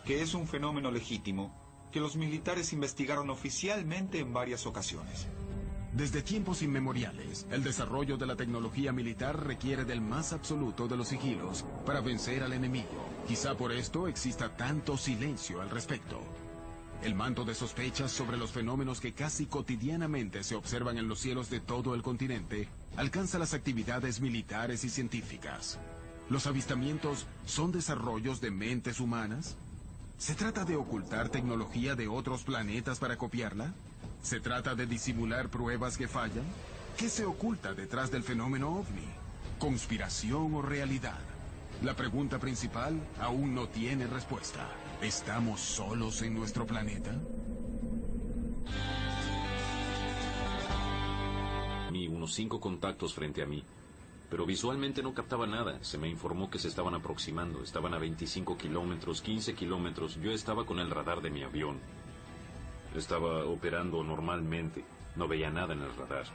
que es un fenómeno legítimo, que los militares investigaron oficialmente en varias ocasiones. Desde tiempos inmemoriales, el desarrollo de la tecnología militar requiere del más absoluto de los sigilos para vencer al enemigo. Quizá por esto exista tanto silencio al respecto. El manto de sospechas sobre los fenómenos que casi cotidianamente se observan en los cielos de todo el continente alcanza las actividades militares y científicas. ¿Los avistamientos son desarrollos de mentes humanas? ¿Se trata de ocultar tecnología de otros planetas para copiarla? ¿Se trata de disimular pruebas que fallan? ¿Qué se oculta detrás del fenómeno ovni? ¿Conspiración o realidad? La pregunta principal aún no tiene respuesta. ¿Estamos solos en nuestro planeta? Unos 5 contactos frente a mí, pero visualmente no captaba nada. Se me informó que se estaban aproximando, estaban a 25 kilómetros, 15 kilómetros. Yo estaba con el radar de mi avión. Estaba operando normalmente, no veía nada en el radar.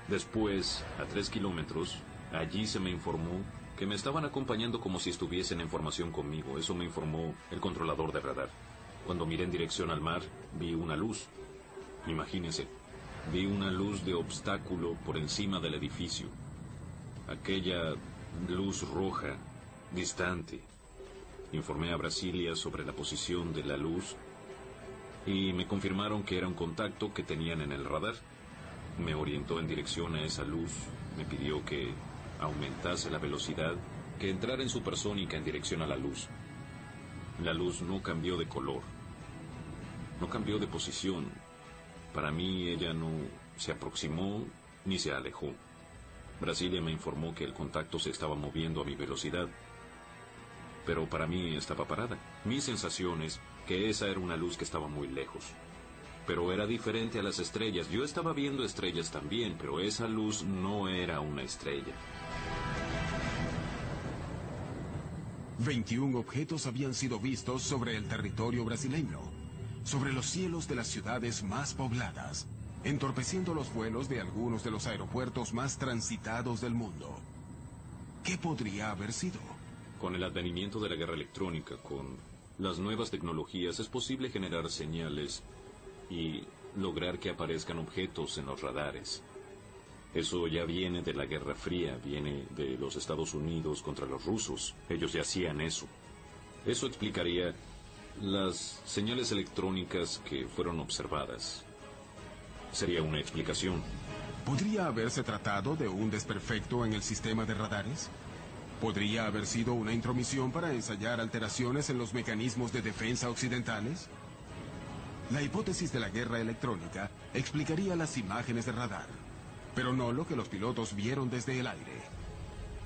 Después, a 3 kilómetros, allí se me informó que me estaban acompañando como si estuviesen en formación conmigo. Eso me informó el controlador de radar. Cuando miré en dirección al mar, vi una luz. Imagínense, vi una luz de obstáculo por encima del edificio. Aquella luz roja, distante. Informé a Brasilia sobre la posición de la luz y me confirmaron que era un contacto que tenían en el radar. Me orientó en dirección a esa luz, me pidió que aumentase la velocidad, que entrara en supersónica en dirección a la luz. La luz no cambió de color, no cambió de posición. Para mí ella no se aproximó ni se alejó. Brasilia me informó que el contacto se estaba moviendo a mi velocidad, pero para mí estaba parada. Mi sensación es que esa era una luz que estaba muy lejos. Pero era diferente a las estrellas. Yo estaba viendo estrellas también, pero esa luz no era una estrella. 21 objetos habían sido vistos sobre el territorio brasileño, sobre los cielos de las ciudades más pobladas, entorpeciendo los vuelos de algunos de los aeropuertos más transitados del mundo. ¿Qué podría haber sido? Con el advenimiento de la guerra electrónica, con las nuevas tecnologías, es posible generar señales y lograr que aparezcan objetos en los radares. Eso ya viene de la Guerra Fría, viene de los Estados Unidos contra los rusos. Ellos ya hacían eso. Eso explicaría las señales electrónicas que fueron observadas. Sería una explicación. ¿Podría haberse tratado de un desperfecto en el sistema de radares? ¿Podría haber sido una intromisión para ensayar alteraciones en los mecanismos de defensa occidentales? La hipótesis de la guerra electrónica explicaría las imágenes de radar, pero no lo que los pilotos vieron desde el aire.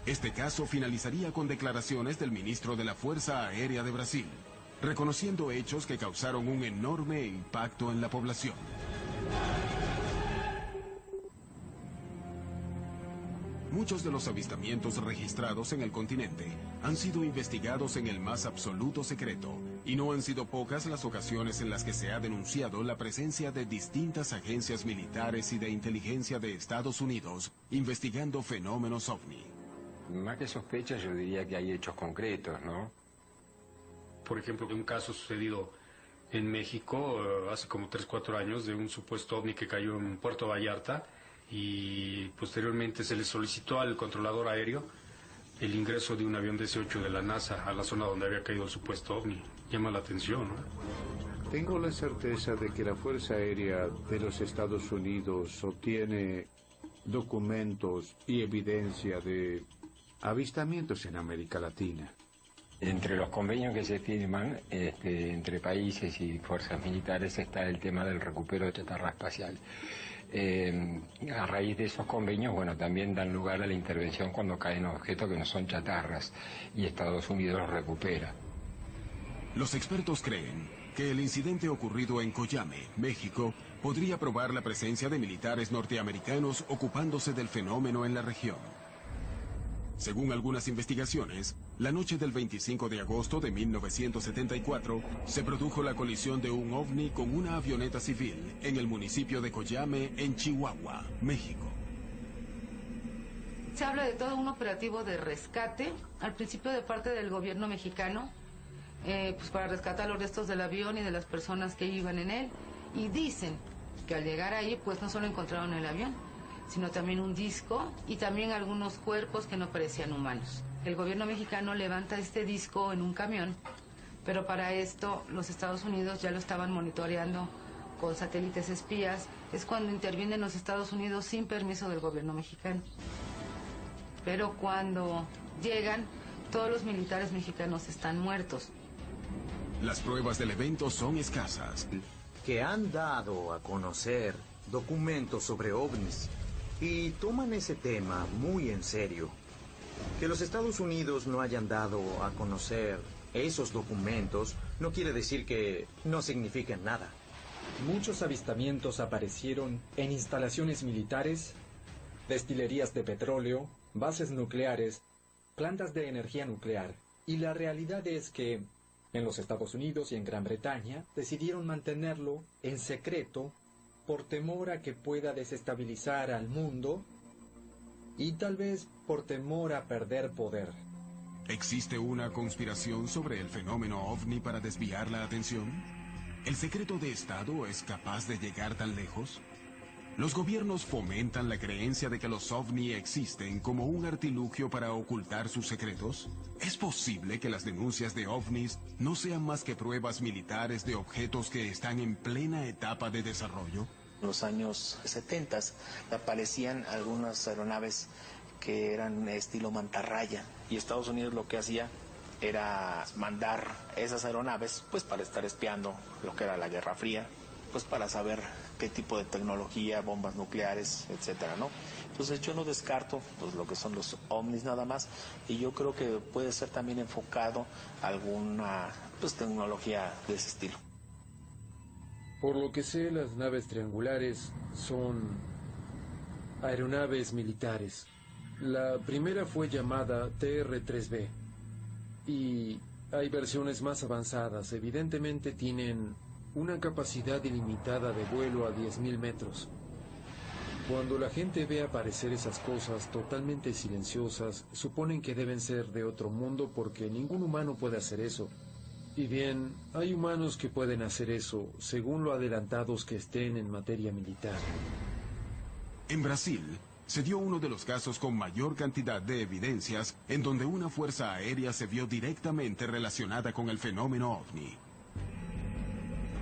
Este caso finalizaría con declaraciones del ministro de la Fuerza Aérea de Brasil. reconociendo hechos que causaron un enorme impacto en la población. Muchos de los avistamientos registrados en el continente han sido investigados en el más absoluto secreto, y no han sido pocas las ocasiones en las que se ha denunciado la presencia de distintas agencias militares y de inteligencia de Estados Unidos investigando fenómenos ovni. Más que sospechas, yo diría que hay hechos concretos, ¿no? Por ejemplo, un caso sucedido en México hace como 3-4 años de un supuesto ovni que cayó en Puerto Vallarta, y posteriormente se le solicitó al controlador aéreo el ingreso de un avión DC-8 de la NASA a la zona donde había caído el supuesto ovni. Llama la atención, ¿no? Tengo la certeza de que la Fuerza Aérea de los Estados Unidos obtiene documentos y evidencia de avistamientos en América Latina. Entre los convenios que se firman entre países y fuerzas militares está el tema del recupero de chatarra espacial. A raíz de esos convenios, bueno, también dan lugar a la intervención cuando caen objetos que no son chatarras, y Estados Unidos los recupera. Los expertos creen que el incidente ocurrido en Coyame, México, podría probar la presencia de militares norteamericanos ocupándose del fenómeno en la región. Según algunas investigaciones, la noche del 25 de agosto de 1974 se produjo la colisión de un ovni con una avioneta civil en el municipio de Coyame, en Chihuahua, México. Se habla de todo un operativo de rescate, al principio de parte del gobierno mexicano, pues para rescatar los restos del avión y de las personas que iban en él. Y dicen que al llegar ahí, pues no solo encontraron el avión, sino también un disco y también algunos cuerpos que no parecían humanos. El gobierno mexicano levanta este disco en un camión, pero para esto los Estados Unidos ya lo estaban monitoreando con satélites espías. Es cuando intervienen los Estados Unidos sin permiso del gobierno mexicano. Pero cuando llegan, todos los militares mexicanos están muertos. Las pruebas del evento son escasas. Que han dado a conocer documentos sobre ovnis y toman ese tema muy en serio. Que los Estados Unidos no hayan dado a conocer esos documentos no quiere decir que no signifiquen nada. Muchos avistamientos aparecieron en instalaciones militares, destilerías de petróleo, bases nucleares, plantas de energía nuclear. Y la realidad es que en los Estados Unidos y en Gran Bretaña decidieron mantenerlo en secreto por temor a que pueda desestabilizar al mundo y tal vez por temor a perder poder. ¿Existe una conspiración sobre el fenómeno ovni para desviar la atención? ¿El secreto de Estado es capaz de llegar tan lejos? ¿Los gobiernos fomentan la creencia de que los ovni existen como un artilugio para ocultar sus secretos? ¿Es posible que las denuncias de ovnis no sean más que pruebas militares de objetos que están en plena etapa de desarrollo? En los años 70 aparecían algunas aeronaves que eran estilo mantarraya, y Estados Unidos lo que hacía era mandar esas aeronaves pues para estar espiando lo que era la Guerra Fría, pues para saber qué tipo de tecnología, bombas nucleares, etcétera, ¿no? Entonces yo no descarto pues lo que son los ovnis nada más, y yo creo que puede ser también enfocado a alguna pues tecnología de ese estilo. Por lo que sé, las naves triangulares son aeronaves militares. La primera fue llamada TR-3B y hay versiones más avanzadas. Evidentemente tienen una capacidad ilimitada de vuelo a 10.000 metros. Cuando la gente ve aparecer esas cosas totalmente silenciosas, suponen que deben ser de otro mundo porque ningún humano puede hacer eso. Y bien, hay humanos que pueden hacer eso, según lo adelantados que estén en materia militar. En Brasil, se dio uno de los casos con mayor cantidad de evidencias en donde una fuerza aérea se vio directamente relacionada con el fenómeno ovni.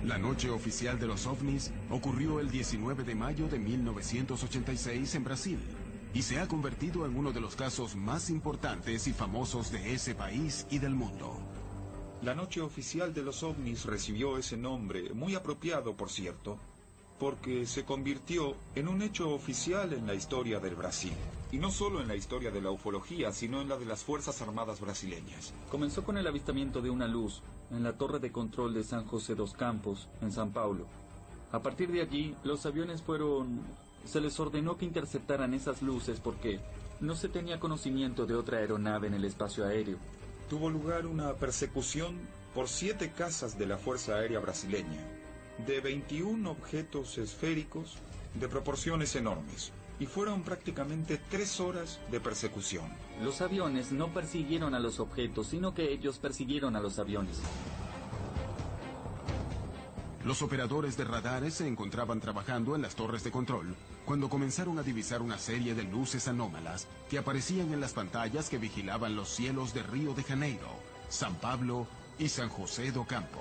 La noche oficial de los ovnis ocurrió el 19 de mayo de 1986 en Brasil y se ha convertido en uno de los casos más importantes y famosos de ese país y del mundo. La noche oficial de los ovnis recibió ese nombre, muy apropiado, por cierto, porque se convirtió en un hecho oficial en la historia del Brasil. Y no solo en la historia de la ufología, sino en la de las Fuerzas Armadas brasileñas. Comenzó con el avistamiento de una luz en la torre de control de San José dos Campos, en São Paulo. A partir de allí, los aviones se les ordenó que interceptaran esas luces porque no se tenía conocimiento de otra aeronave en el espacio aéreo. Tuvo lugar una persecución por 7 cazas de la Fuerza Aérea Brasileña, de 21 objetos esféricos de proporciones enormes, y fueron prácticamente 3 horas de persecución. Los aviones no persiguieron a los objetos, sino que ellos persiguieron a los aviones. Los operadores de radares se encontraban trabajando en las torres de control cuando comenzaron a divisar una serie de luces anómalas que aparecían en las pantallas que vigilaban los cielos de Río de Janeiro, San Pablo y San José do Campo.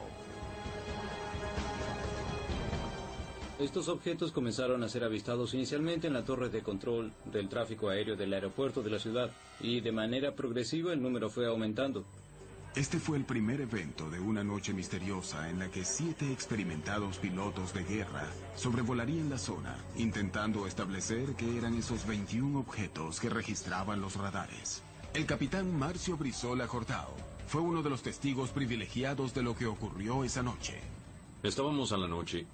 Estos objetos comenzaron a ser avistados inicialmente en la torre de control del tráfico aéreo del aeropuerto de la ciudad, y de manera progresiva el número fue aumentando. Este fue el primer evento de una noche misteriosa en la que 7 experimentados pilotos de guerra sobrevolarían la zona, intentando establecer qué eran esos 21 objetos que registraban los radares. El capitán Márcio Brizola Hortao fue uno de los testigos privilegiados de lo que ocurrió esa noche. Estábamos a la noche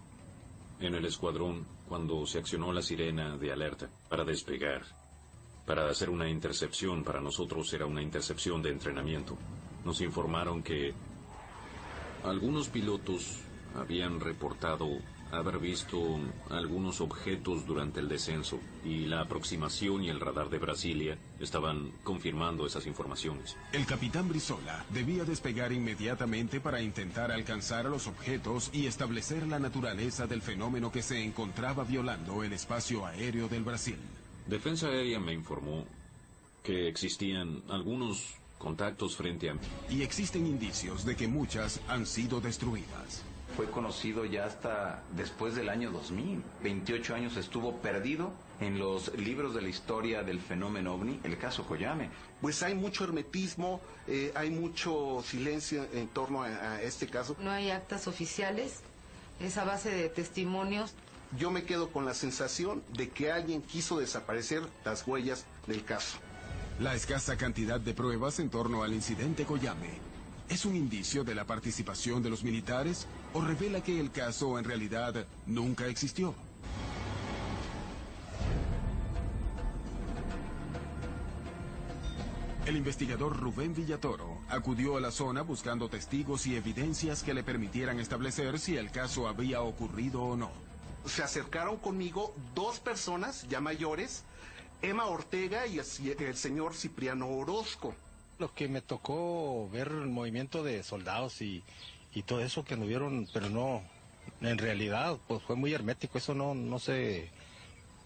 en el escuadrón cuando se accionó la sirena de alerta para despegar, para hacer una intercepción. Para nosotros era una intercepción de entrenamiento. Nos informaron que algunos pilotos habían reportado haber visto algunos objetos durante el descenso, y la aproximación y el radar de Brasilia estaban confirmando esas informaciones. El capitán Brizola debía despegar inmediatamente para intentar alcanzar a los objetos y establecer la naturaleza del fenómeno que se encontraba violando el espacio aéreo del Brasil. Defensa Aérea me informó que existían algunos contactos frente a mí. Y existen indicios de que muchas han sido destruidas. Fue conocido ya hasta después del año 2000. 28 años estuvo perdido en los libros de la historia del fenómeno ovni, el caso Koyame. Pues hay mucho hermetismo, hay mucho silencio en torno a este caso. No hay actas oficiales, es a base de testimonios. Yo me quedo con la sensación de que alguien quiso desaparecer las huellas del caso. La escasa cantidad de pruebas en torno al incidente Koyame ¿es un indicio de la participación de los militares o revela que el caso en realidad nunca existió? El investigador Rubén Villatoro acudió a la zona buscando testigos y evidencias que le permitieran establecer si el caso había ocurrido o no. Se acercaron conmigo 2 personas ya mayores, Emma Ortega y el señor Cipriano Orozco. Lo que me tocó ver el movimiento de soldados y todo eso que nos vieron, pero no, en realidad pues fue muy hermético, eso no se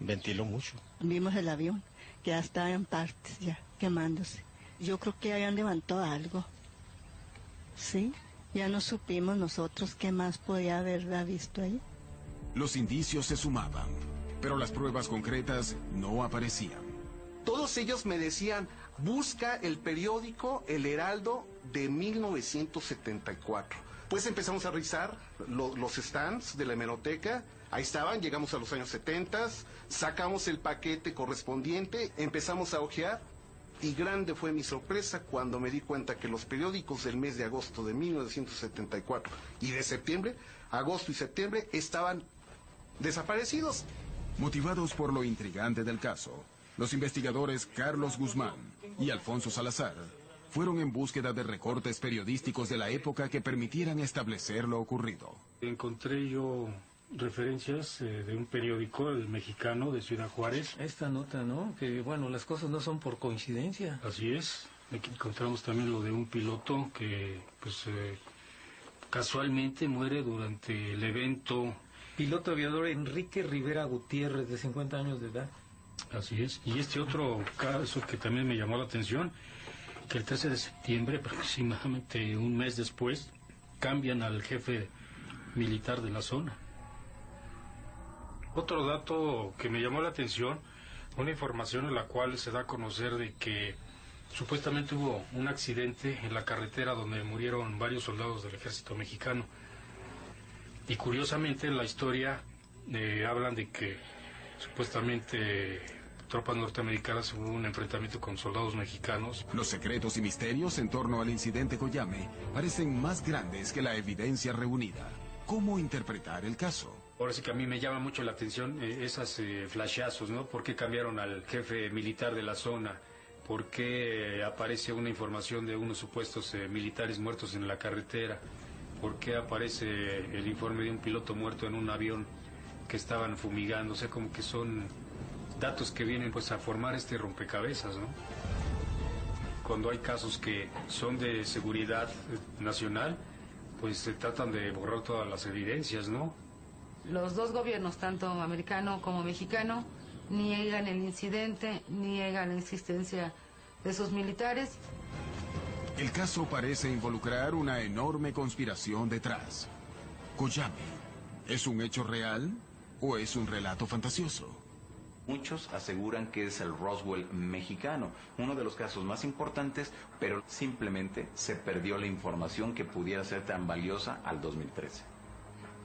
ventiló mucho. Vimos el avión, que ya estaba en partes ya, quemándose. Yo creo que habían levantado algo, ¿sí? Ya no supimos nosotros qué más podía haber visto ahí. Los indicios se sumaban, pero las pruebas concretas no aparecían. Todos ellos me decían, busca el periódico El Heraldo de 1974. Pues empezamos a revisar los stands de la hemeroteca. Ahí estaban, llegamos a los años 70, sacamos el paquete correspondiente, empezamos a hojear, y grande fue mi sorpresa cuando me di cuenta que los periódicos del mes de agosto de 1974 y de septiembre, agosto y septiembre, estaban desaparecidos. Motivados por lo intrigante del caso, los investigadores Carlos Guzmán y Alfonso Salazar fueron en búsqueda de recortes periodísticos de la época que permitieran establecer lo ocurrido. Encontré yo referencias de un periódico, El Mexicano, de Ciudad Juárez. Esta nota, ¿no? Que, bueno, las cosas no son por coincidencia. Así es. Aquí encontramos también lo de un piloto que, pues, casualmente muere durante el evento. Piloto aviador Enrique Rivera Gutiérrez, de 50 años de edad. Así es. Y este otro caso que también me llamó la atención, que el 13 de septiembre, aproximadamente un mes después, cambian al jefe militar de la zona. Otro dato que me llamó la atención, una información en la cual se da a conocer de que supuestamente hubo un accidente en la carretera donde murieron varios soldados del ejército mexicano. Y curiosamente la historia hablan de que supuestamente tropas norteamericanas hubo un enfrentamiento con soldados mexicanos. Los secretos y misterios en torno al incidente Koyame parecen más grandes que la evidencia reunida. ¿Cómo interpretar el caso? Ahora sí que a mí me llama mucho la atención esas flashazos, ¿no? ¿Por qué cambiaron al jefe militar de la zona? ¿Por qué aparece una información de unos supuestos militares muertos en la carretera? ¿Por qué aparece el informe de un piloto muerto en un avión que estaban fumigando? O sea, como que son datos que vienen pues a formar este rompecabezas, ¿no? Cuando hay casos que son de seguridad nacional, pues se tratan de borrar todas las evidencias, ¿no? Los dos gobiernos, tanto americano como mexicano, niegan el incidente, niegan la existencia de esos militares. El caso parece involucrar una enorme conspiración detrás. Koyame, ¿es un hecho real o es un relato fantasioso? Muchos aseguran que es el Roswell mexicano, uno de los casos más importantes, pero simplemente se perdió la información que pudiera ser tan valiosa al 2013.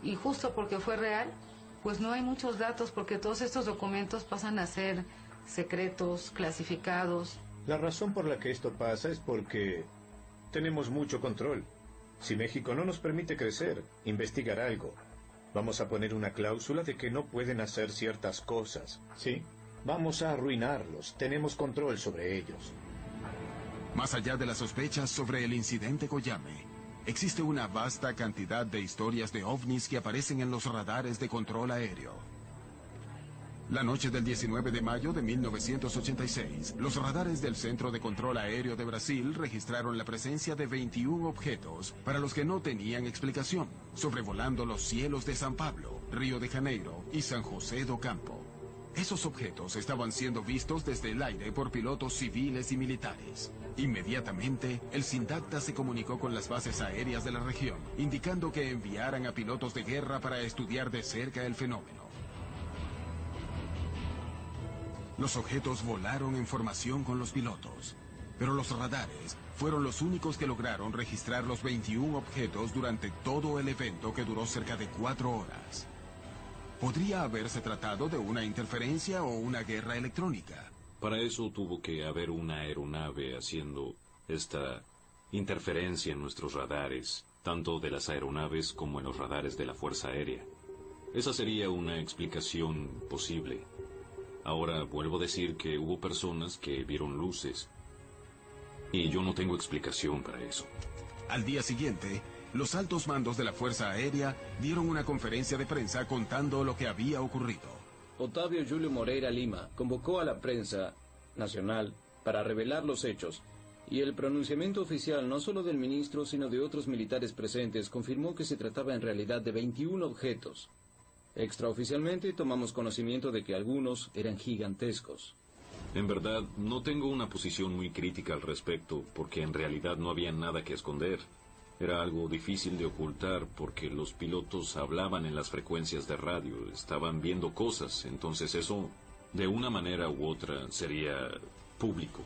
Y justo porque fue real, pues no hay muchos datos, porque todos estos documentos pasan a ser secretos, clasificados. La razón por la que esto pasa es porque tenemos mucho control. Si México no nos permite crecer, investigar algo, vamos a poner una cláusula de que no pueden hacer ciertas cosas, ¿sí? Vamos a arruinarlos, tenemos control sobre ellos. Más allá de las sospechas sobre el incidente Koyame, existe una vasta cantidad de historias de ovnis que aparecen en los radares de control aéreo. La noche del 19 de mayo de 1986, los radares del Centro de Control Aéreo de Brasil registraron la presencia de 21 objetos para los que no tenían explicación, sobrevolando los cielos de San Pablo, Río de Janeiro y San José do Campo. Esos objetos estaban siendo vistos desde el aire por pilotos civiles y militares. Inmediatamente, el SINDACTA se comunicó con las bases aéreas de la región, indicando que enviaran a pilotos de guerra para estudiar de cerca el fenómeno. Los objetos volaron en formación con los pilotos, pero los radares fueron los únicos que lograron registrar los 21 objetos durante todo el evento, que duró cerca de 4 horas. ¿Podría haberse tratado de una interferencia o una guerra electrónica? Para eso tuvo que haber una aeronave haciendo esta interferencia en nuestros radares, tanto de las aeronaves como en los radares de la Fuerza Aérea. Esa sería una explicación posible. Ahora vuelvo a decir que hubo personas que vieron luces, y yo no tengo explicación para eso. Al día siguiente, los altos mandos de la Fuerza Aérea dieron una conferencia de prensa contando lo que había ocurrido. Otávio Júlio Moreira Lima convocó a la prensa nacional para revelar los hechos, y el pronunciamiento oficial no solo del ministro sino de otros militares presentes confirmó que se trataba en realidad de 21 objetos. Extraoficialmente tomamos conocimiento de que algunos eran gigantescos. En verdad, no tengo una posición muy crítica al respecto, porque en realidad no había nada que esconder. Era algo difícil de ocultar porque los pilotos hablaban en las frecuencias de radio, estaban viendo cosas, entonces eso, de una manera u otra, sería público.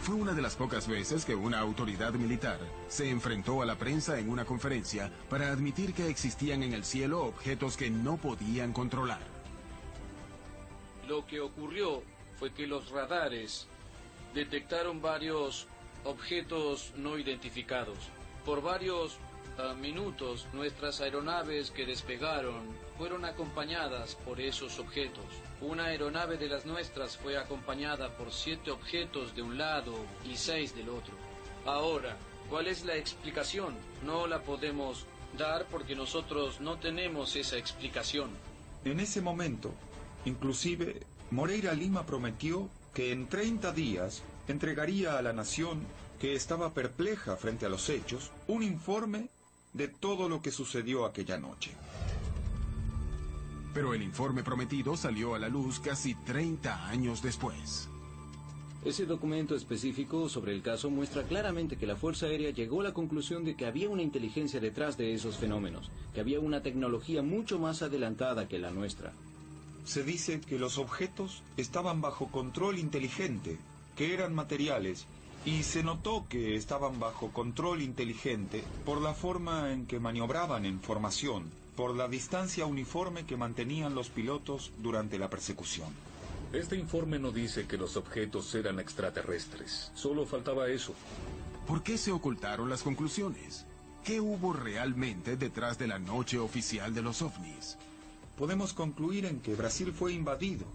Fue una de las pocas veces que una autoridad militar se enfrentó a la prensa en una conferencia para admitir que existían en el cielo objetos que no podían controlar. Lo que ocurrió fue que los radares detectaron varios objetos no identificados. Por varios minutos, nuestras aeronaves que despegaron fueron acompañadas por esos objetos. Una aeronave de las nuestras fue acompañada por 7 objetos de un lado y 6 del otro. Ahora, ¿cuál es la explicación? No la podemos dar porque nosotros no tenemos esa explicación. En ese momento, inclusive, Moreira Lima prometió que en 30 días entregaría a la nación, que estaba perpleja frente a los hechos, un informe de todo lo que sucedió aquella noche. Pero el informe prometido salió a la luz casi 30 años después. Ese documento específico sobre el caso muestra claramente que la Fuerza Aérea llegó a la conclusión de que había una inteligencia detrás de esos fenómenos, que había una tecnología mucho más adelantada que la nuestra. Se dice que los objetos estaban bajo control inteligente, que eran materiales, y se notó que estaban bajo control inteligente por la forma en que maniobraban en formación por la distancia uniforme que mantenían los pilotos durante la persecución. Este informe no dice que los objetos eran extraterrestres. Solo faltaba eso. ¿Por qué se ocultaron las conclusiones? ¿Qué hubo realmente detrás de la noche oficial de los ovnis? Podemos concluir en que Brasil fue invadido,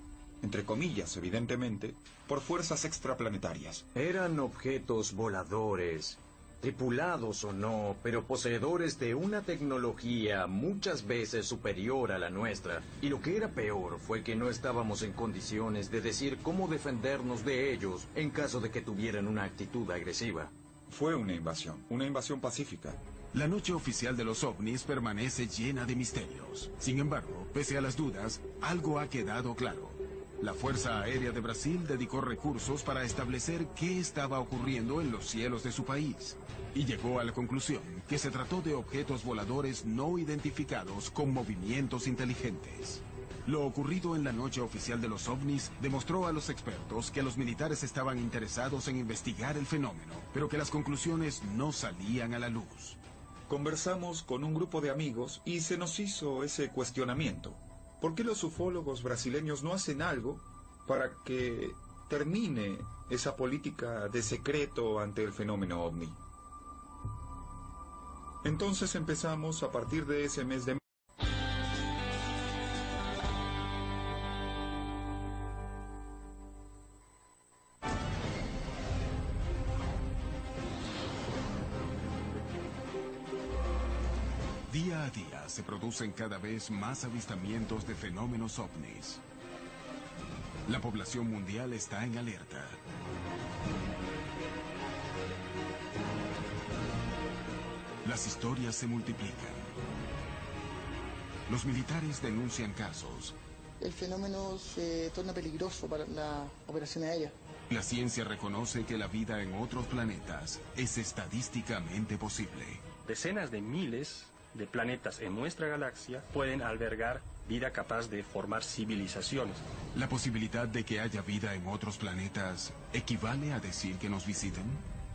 entre comillas, evidentemente, por fuerzas extraplanetarias. Eran objetos voladores, tripulados o no, pero poseedores de una tecnología muchas veces superior a la nuestra. Y lo que era peor fue que no estábamos en condiciones de decir cómo defendernos de ellos en caso de que tuvieran una actitud agresiva. Fue una invasión pacífica. La noche oficial de los ovnis permanece llena de misterios. Sin embargo, pese a las dudas, algo ha quedado claro. La Fuerza Aérea de Brasil dedicó recursos para establecer qué estaba ocurriendo en los cielos de su país. Y llegó a la conclusión que se trató de objetos voladores no identificados con movimientos inteligentes. Lo ocurrido en la noche oficial de los ovnis demostró a los expertos que los militares estaban interesados en investigar el fenómeno, pero que las conclusiones no salían a la luz. Conversamos con un grupo de amigos y se nos hizo ese cuestionamiento. ¿Por qué los ufólogos brasileños no hacen algo para que termine esa política de secreto ante el fenómeno ovni? Entonces empezamos a partir de ese mes de Día a día se producen cada vez más avistamientos de fenómenos ovnis. La población mundial está en alerta. Las historias se multiplican. Los militares denuncian casos. El fenómeno se torna peligroso para la operación aérea. La ciencia reconoce que la vida en otros planetas es estadísticamente posible. Decenas de miles de planetas en nuestra galaxia pueden albergar vida capaz de formar civilizaciones. ¿La posibilidad de que haya vida en otros planetas equivale a decir que nos visiten?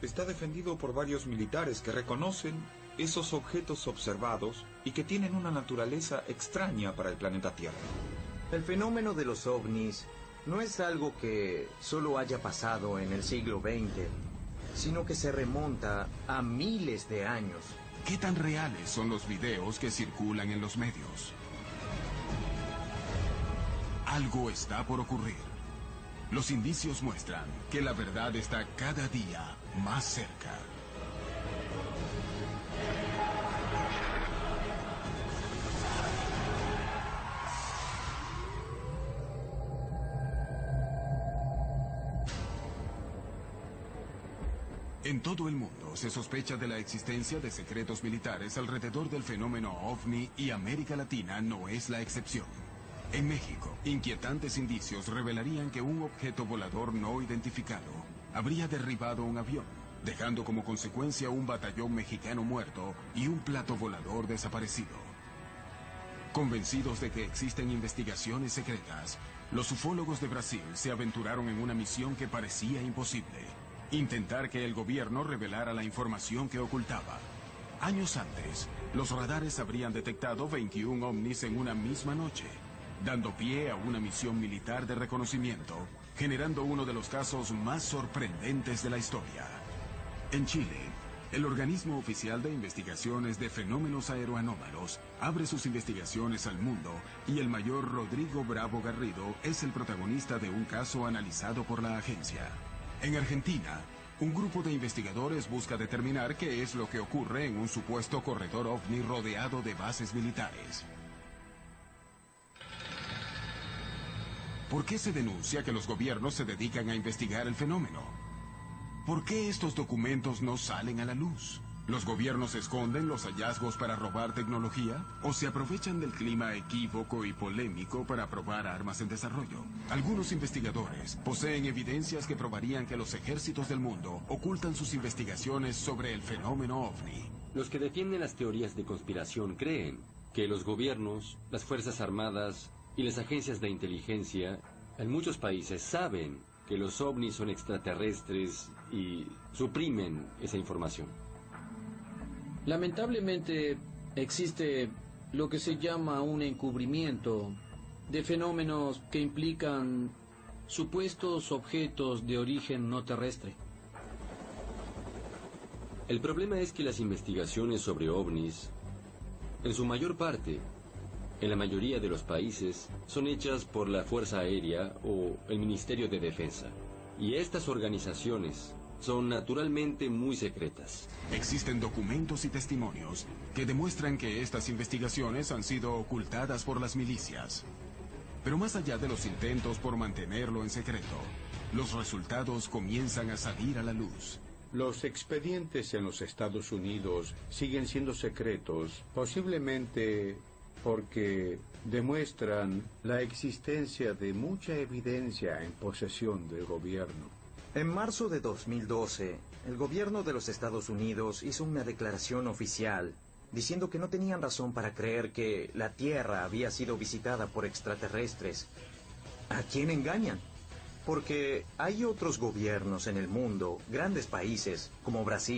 Está defendido por varios militares que reconocen esos objetos observados y que tienen una naturaleza extraña para el planeta Tierra. El fenómeno de los ovnis no es algo que solo haya pasado en el siglo XX, sino que se remonta a miles de años. ¿Qué tan reales son los videos que circulan en los medios? Algo está por ocurrir. Los indicios muestran que la verdad está cada día más cerca. En todo el mundo se sospecha de la existencia de secretos militares alrededor del fenómeno OVNI y América Latina no es la excepción. En México, inquietantes indicios revelarían que un objeto volador no identificado habría derribado un avión, dejando como consecuencia un batallón mexicano muerto y un plato volador desaparecido. Convencidos de que existen investigaciones secretas, los ufólogos de Brasil se aventuraron en una misión que parecía imposible: intentar que el gobierno revelara la información que ocultaba. Años antes, los radares habrían detectado 21 ovnis en una misma noche, dando pie a una misión militar de reconocimiento, generando uno de los casos más sorprendentes de la historia. En Chile, el organismo oficial de investigaciones de fenómenos aeroanómalos abre sus investigaciones al mundo y el mayor Rodrigo Bravo Garrido es el protagonista de un caso analizado por la agencia. En Argentina, un grupo de investigadores busca determinar qué es lo que ocurre en un supuesto corredor ovni rodeado de bases militares. ¿Por qué se denuncia que los gobiernos se dedican a investigar el fenómeno? ¿Por qué estos documentos no salen a la luz? ¿Los gobiernos esconden los hallazgos para robar tecnología? ¿O se aprovechan del clima equívoco y polémico para probar armas en desarrollo? Algunos investigadores poseen evidencias que probarían que los ejércitos del mundo ocultan sus investigaciones sobre el fenómeno OVNI. Los que defienden las teorías de conspiración creen que los gobiernos, las fuerzas armadas y las agencias de inteligencia en muchos países saben que los ovnis son extraterrestres y suprimen esa información. Lamentablemente existe lo que se llama un encubrimiento de fenómenos que implican supuestos objetos de origen no terrestre. El problema es que las investigaciones sobre ovnis, en su mayor parte, en la mayoría de los países, son hechas por la Fuerza Aérea o el Ministerio de Defensa. Y estas organizaciones son naturalmente muy secretas. Existen documentos y testimonios que demuestran que estas investigaciones han sido ocultadas por las milicias. Pero más allá de los intentos por mantenerlo en secreto, los resultados comienzan a salir a la luz. Los expedientes en los Estados Unidos siguen siendo secretos, posiblemente porque demuestran la existencia de mucha evidencia en posesión del gobierno. En marzo de 2012, el gobierno de los Estados Unidos hizo una declaración oficial diciendo que no tenían razón para creer que la Tierra había sido visitada por extraterrestres. ¿A quién engañan? Porque hay otros gobiernos en el mundo, grandes países como Brasil,